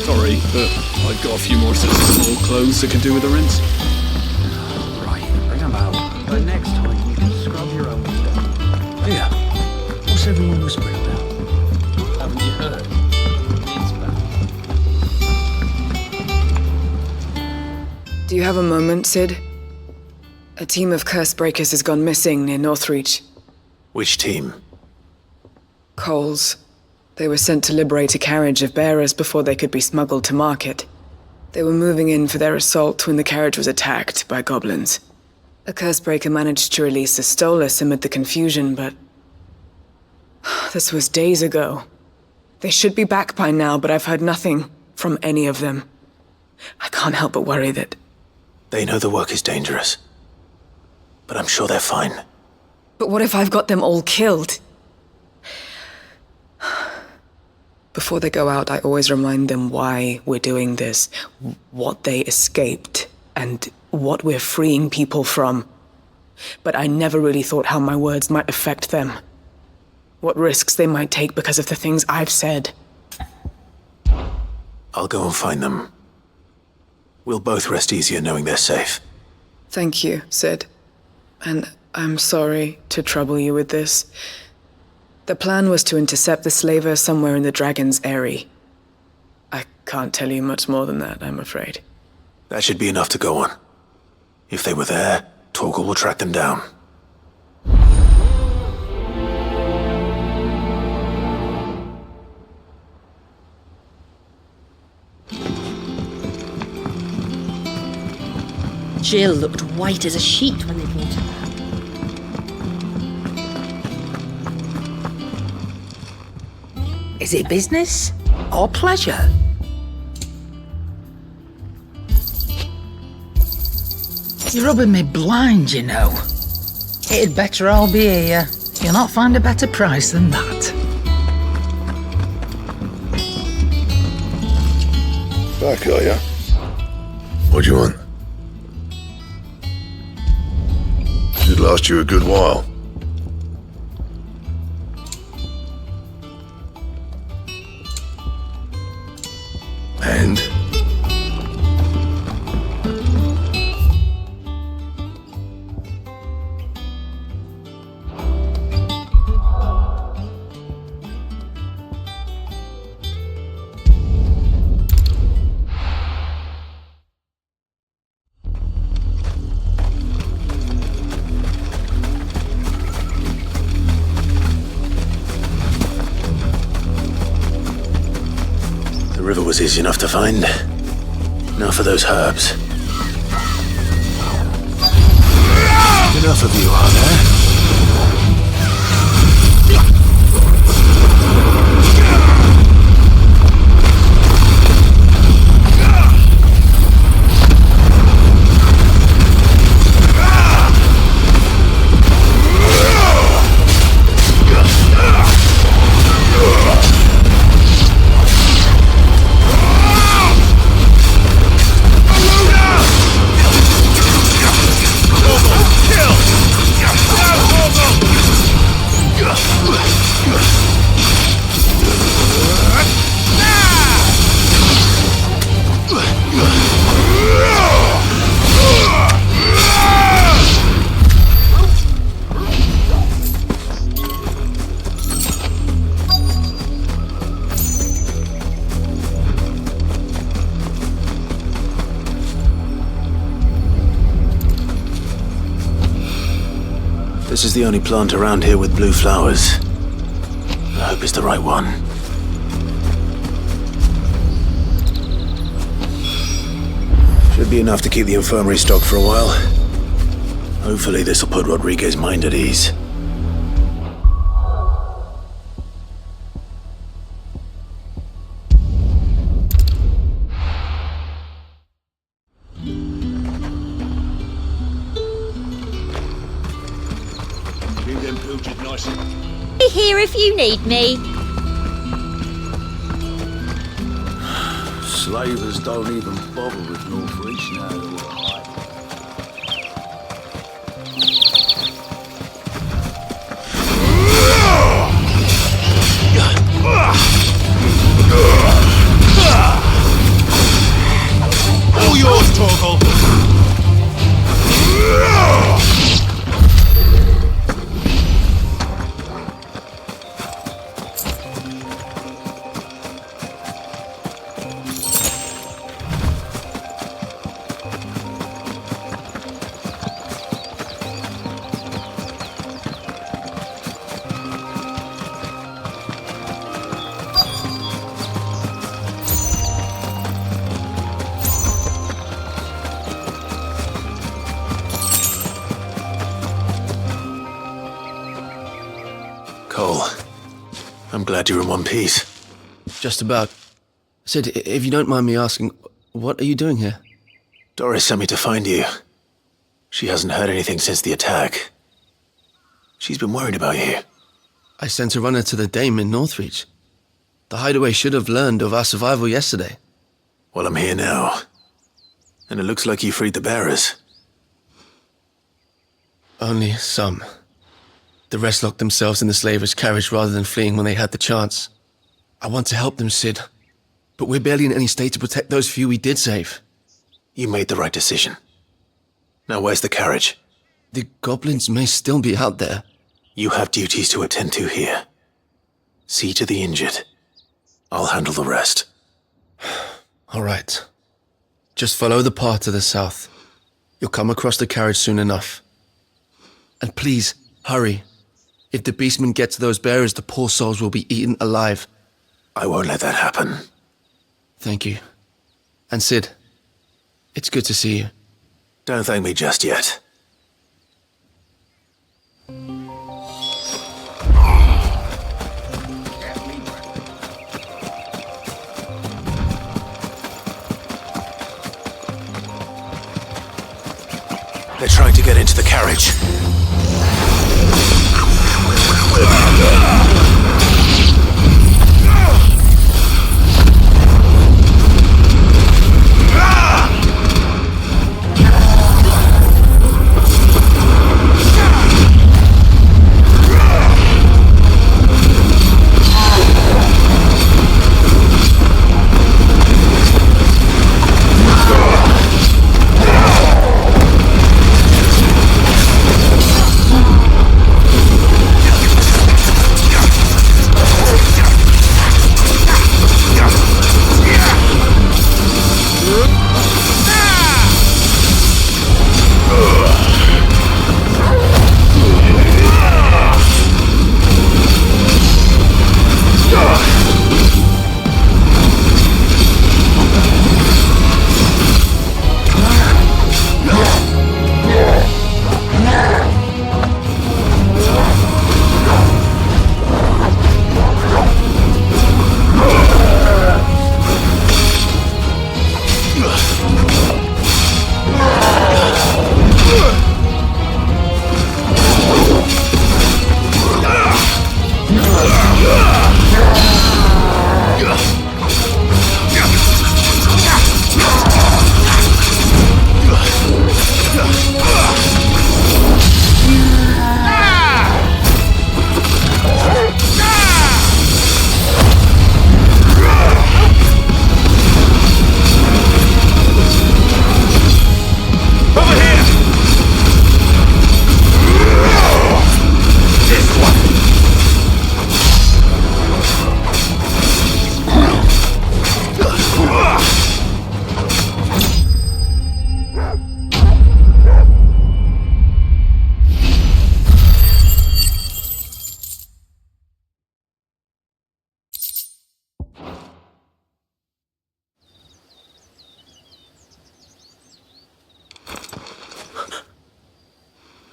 Sorry, but I've got a few more sets of old clothes that can do with a rinse. Bring them out. But next time you can scrub your own stuff. Yeah. What's everyone whispering about? Haven't you heard? It's bad. Do you have a moment, Sid? A team of Cursebreakers has gone missing near Northreach. Which team? Coals. They were sent to liberate a carriage of bearers before they could be smuggled to market. They were moving in for their assault when the carriage was attacked by goblins. A cursebreaker managed to release a stolus amid the confusion, but... this was days ago. They should be back by now, but I've heard nothing from any of them. I can't help but worry that... They know the work is dangerous. But I'm sure they're fine. But what if I've got them all killed? Before they go out, I always remind them why we're doing this, what they escaped, and what we're freeing people from. But I never really thought how my words might affect them. What risks they might take because of the things I've said. I'll go and find them. We'll both rest easier knowing they're safe. Thank you, Sid. And I'm sorry to trouble you with this. The plan was to intercept the slaver somewhere in the Dragon's Eyrie. I can't tell you much more than that, I'm afraid. That should be enough to go on. If they were there, Torgal will track them down. Jill looked white as a sheet when they brought her back. Is it business or pleasure? You're rubbing me blind, you know. It'd better all be here. You'll not find a better price than that. Back, are ya? What do you want? Should last you a good while. And? The river was easy enough to find. Now for those herbs. Enough of you, are there? This is the only plant around here with blue flowers. I hope it's the right one. Should be enough to keep the infirmary stocked for a while. Hopefully this will put Rodriguez's mind at ease. Be here if you need me. Slavers don't even bother with Northreach now. All yours, Torgal. glad you're in one piece. Just about. Sid, if you don't mind me asking, what are you doing here? Doris sent me to find you. She hasn't heard anything since the attack. She's been worried about you. I sent a runner to the Dame in Northreach. The hideaway should have learned of our survival yesterday. Well, I'm here now. And it looks like you freed the bearers. Only some. The rest locked themselves in the slavers' carriage rather than fleeing when they had the chance. I want to help them, Sid. But we're barely in any state to protect those few we did save. You made the right decision. Now where's the carriage? The goblins may still be out there. You have duties to attend to here. See to the injured. I'll handle the rest. All right. Just follow the path to the south. You'll come across the carriage soon enough. And please, hurry. If the beastmen get to those bearers, the poor souls will be eaten alive. I won't let that happen. Thank you. And Sid, it's good to see you. Don't thank me just yet. They're trying to get into the carriage.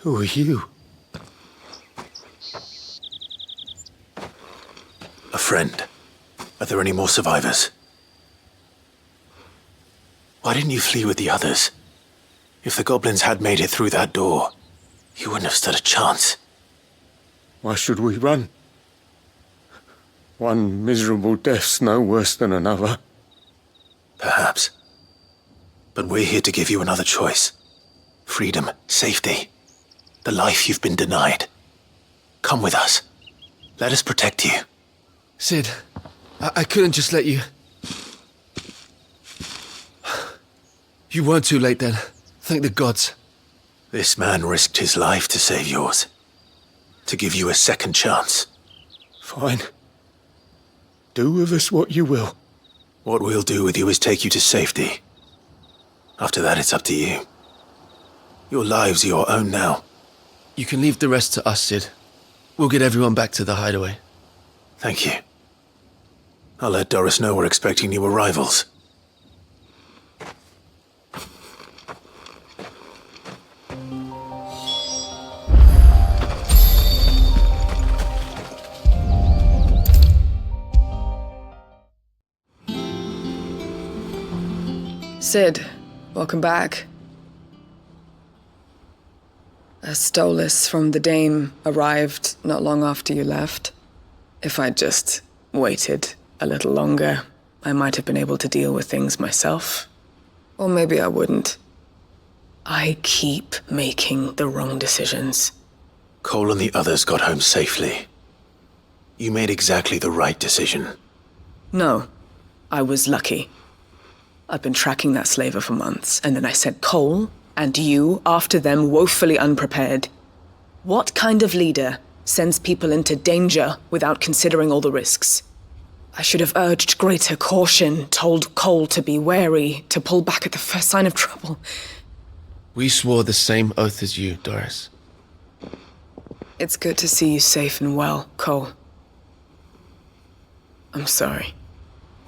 Who are you? A friend. Are there any more survivors? Why didn't you flee with the others? If the goblins had made it through that door, you wouldn't have stood a chance. Why should we run? One miserable death's no worse than another. Perhaps. But we're here to give you another choice. Freedom, safety. The life you've been denied. Come with us. Let us protect you. Sid, I couldn't just let you... You weren't too late then. Thank the gods. This man risked his life to save yours. To give you a second chance. Fine. Do with us what you will. What we'll do with you is take you to safety. After that, it's up to you. Your lives are your own now. You can leave the rest to us, Sid. We'll get everyone back to the hideaway. Thank you. I'll let Doris know we're expecting new arrivals. Sid, welcome back. A Stolas from the Dame arrived not long after you left. If I'd just waited a little longer, I might have been able to deal with things myself. Or maybe I wouldn't. I keep making the wrong decisions. Cole and the others got home safely. You made exactly the right decision. No, I was lucky. I've been tracking that slaver for months, and then I sent Cole and you after them woefully unprepared. What kind of leader sends people into danger without considering all the risks? I should have urged greater caution, told Cole to be wary, to pull back at the first sign of trouble. We swore the same oath as you, Doris. It's good to see you safe and well, Cole. I'm sorry.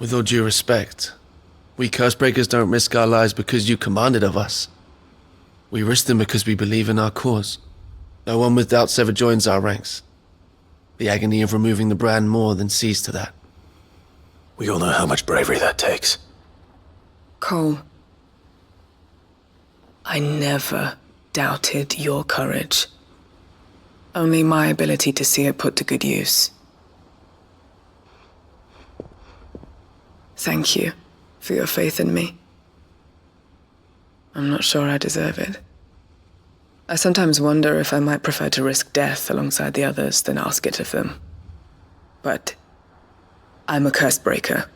With all due respect, we Cursebreakers don't risk our lives because you commanded of us. We risk them because we believe in our cause. No one with doubts ever joins our ranks. The agony of removing the brand more than sees to that. We all know how much bravery that takes. Cole, I never doubted your courage. Only my ability to see it put to good use. Thank you for your faith in me. I'm not sure I deserve it. I sometimes wonder if I might prefer to risk death alongside the others than ask it of them. But I'm a Cursebreaker.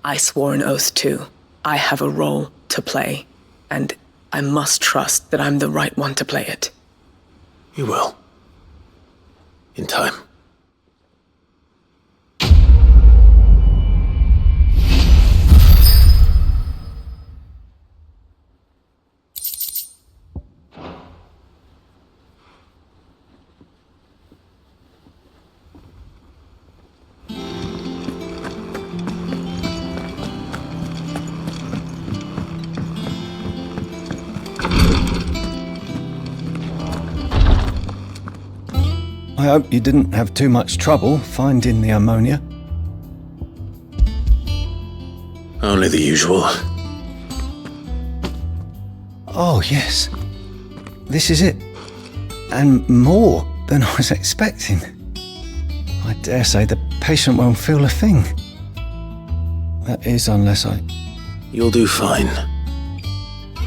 I swore an oath too. I have a role to play, and I must trust that I'm the right one to play it. You will. In time. I hope you didn't have too much trouble finding the ammonia. Only the usual. Oh, yes. This is it. And more than I was expecting. I dare say the patient won't feel a thing. That is, unless I... You'll do fine.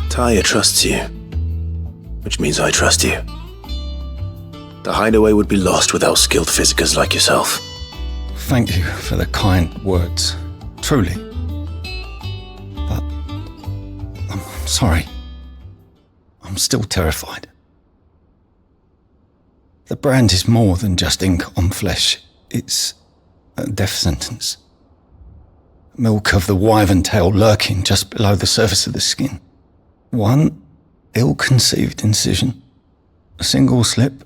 Taya trusts you. Which means I trust you. The hideaway would be lost without skilled physicers like yourself. Thank you for the kind words. Truly. But... I'm sorry. I'm still terrified. The brand is more than just ink on flesh. It's a death sentence. Milk of the wyvern tail lurking just below the surface of the skin. One ill-conceived incision. A single slip,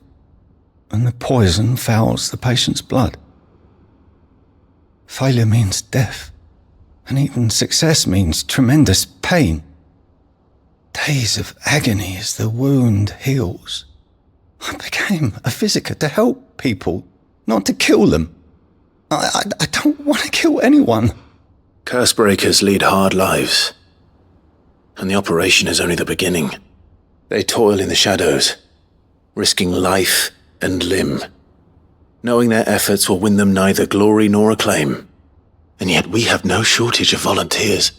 and the poison fouls the patient's blood. Failure means death, and even success means tremendous pain. Days of agony as the wound heals. I became a physiker to help people, not to kill them. I don't want to kill anyone. Cursebreakers lead hard lives, and the operation is only the beginning. They toil in the shadows, risking life and limb, knowing their efforts will win them neither glory nor acclaim. And yet we have no shortage of volunteers.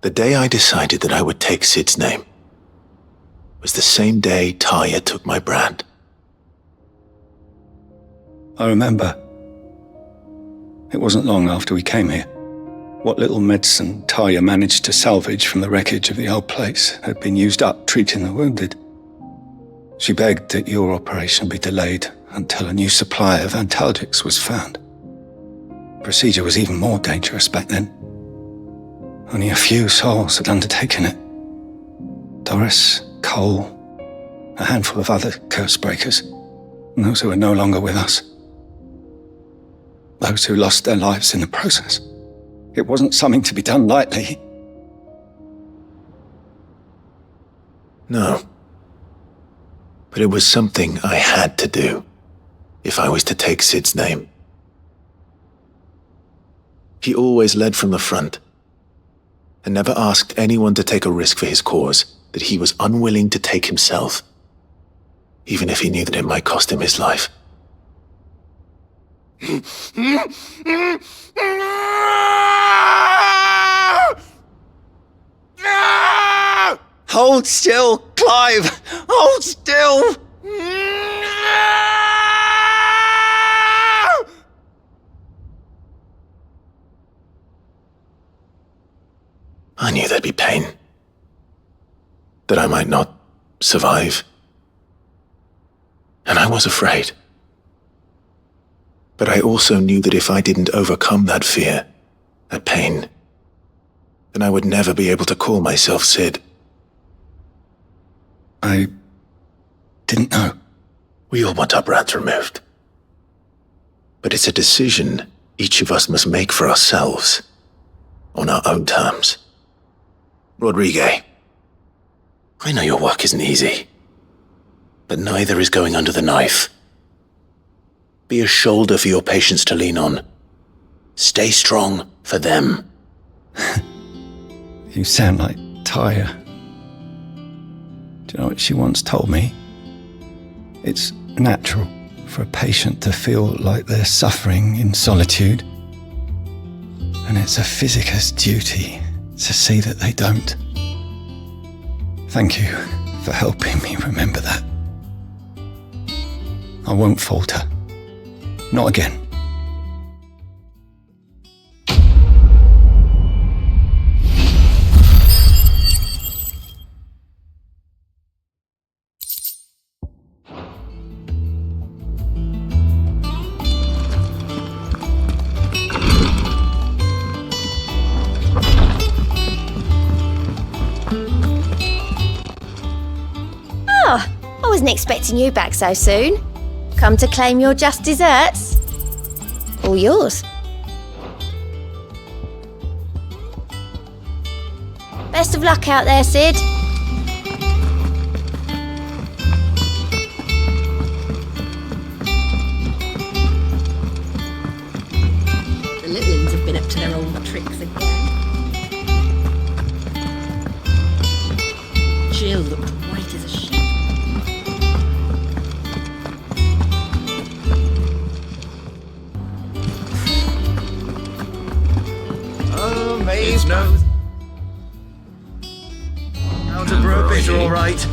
The day I decided that I would take Sid's name was the same day Taya took my brand. I remember. It wasn't long after we came here. What little medicine Taya managed to salvage from the wreckage of the old place had been used up treating the wounded. She begged that your operation be delayed until a new supply of antalgics was found. Procedure was even more dangerous back then. Only a few souls had undertaken it. Doris, Cole, a handful of other Cursebreakers, and those who are no longer with us. Those who lost their lives in the process. It wasn't something to be done lightly. No. But it was something I had to do, if I was to take Sid's name. He always led from the front, and never asked anyone to take a risk for his cause that he was unwilling to take himself, even if he knew that it might cost him his life. Hold still, Clive! Hold still! I knew there'd be pain. That I might not survive. And I was afraid. But I also knew that if I didn't overcome that fear, that pain, then I would never be able to call myself Sid. I didn't know. We all want our brands removed. But it's a decision each of us must make for ourselves, on our own terms. Rodrigue, I know your work isn't easy, but neither is going under the knife. Be a shoulder for your patients to lean on. Stay strong for them. You sound like Taya. Do you know what she once told me? It's natural for a patient to feel like they're suffering in solitude. And it's a physicist's duty to see that they don't. Thank you for helping me remember that. I won't falter. Not again. I wasn't expecting you back so soon. Come to claim your just desserts? All yours. Best of luck out there, Sid. The little ones have been up to their old tricks again. Jill looked white as a sheet. Maze knows. How to rope it, all right.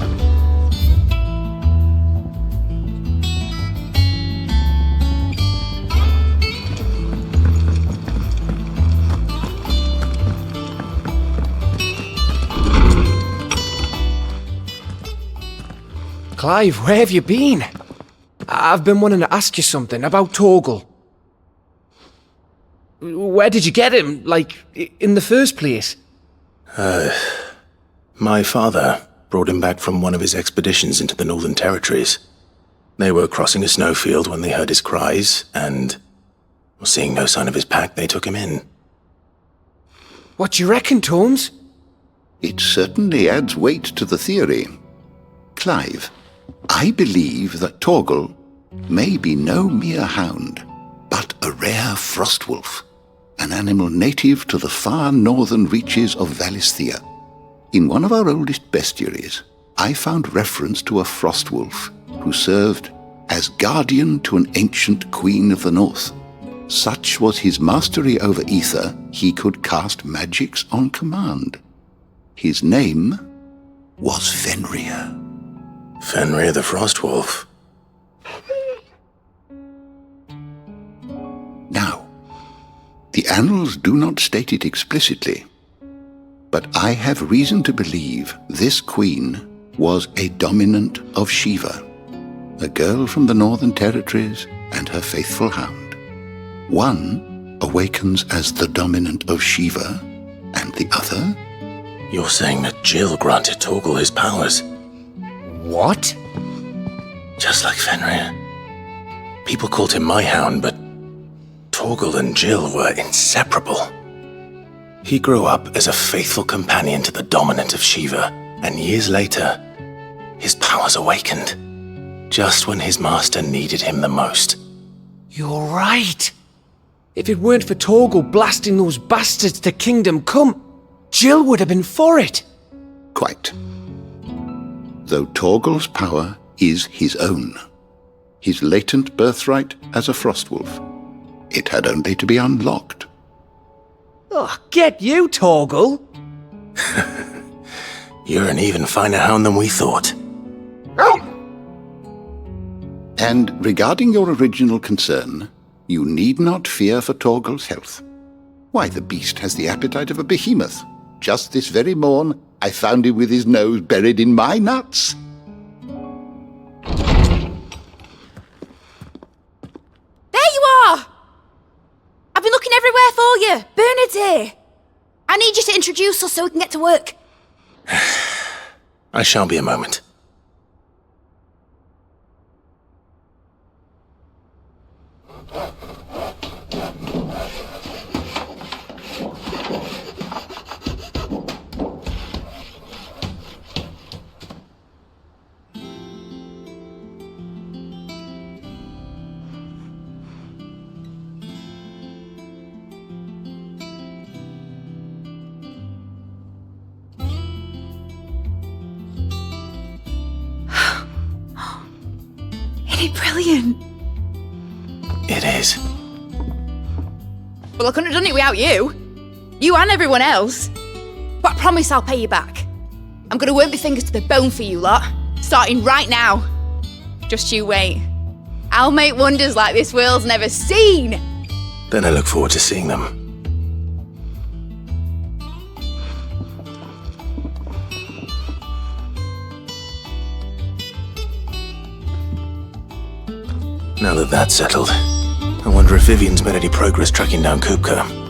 Clive, where have you been? I've been wanting to ask you something about Torgal. Where did you get him, like, in the first place? My father brought him back from one of his expeditions into the Northern Territories. They were crossing a snowfield when they heard his cries, and, seeing no sign of his pack, they took him in. What do you reckon, Tomes? It certainly adds weight to the theory. Clive, I believe that Torgal may be no mere hound, but a rare frostwolf, an animal native to the far northern reaches of Valisthea. In one of our oldest bestiaries, I found reference to a frostwolf who served as guardian to an ancient queen of the north. Such was his mastery over ether, he could cast magics on command. His name was Fenrir. Fenrir the Frostwolf. Now, the annals do not state it explicitly, but I have reason to believe this queen was a dominant of Shiva, a girl from the Northern Territories and her faithful hound. One awakens as the dominant of Shiva, and the other... You're saying that Jill granted Torgal his powers? What? Just like Fenrir. People called him my hound, but Torgal and Jill were inseparable. He grew up as a faithful companion to the dominant of Shiva, and years later, his powers awakened, just when his master needed him the most. You're right. If it weren't for Torgal blasting those bastards to Kingdom Come, Jill would have been for it. Quite. Though Torgal's power is his own, his latent birthright as a Frostwolf, it had only to be unlocked. Oh, get you, Torgal! You're an even finer hound than we thought. And regarding your original concern, you need not fear for Torgal's health. Why, the beast has the appetite of a behemoth. Just this very morn, I found him with his nose buried in my nuts. There you are! I've been looking everywhere for you. Bernard's here. I need you to introduce us so we can get to work. I shan't be a moment. Brilliant. It is. Well, I couldn't have done it without you. You and everyone else. But I promise I'll pay you back. I'm gonna work my fingers to the bone for you lot, starting right now. Just you wait. I'll make wonders like this world's never seen. Then I look forward to seeing them. Now that that's settled, I wonder if Vivian's made any progress tracking down Kupka.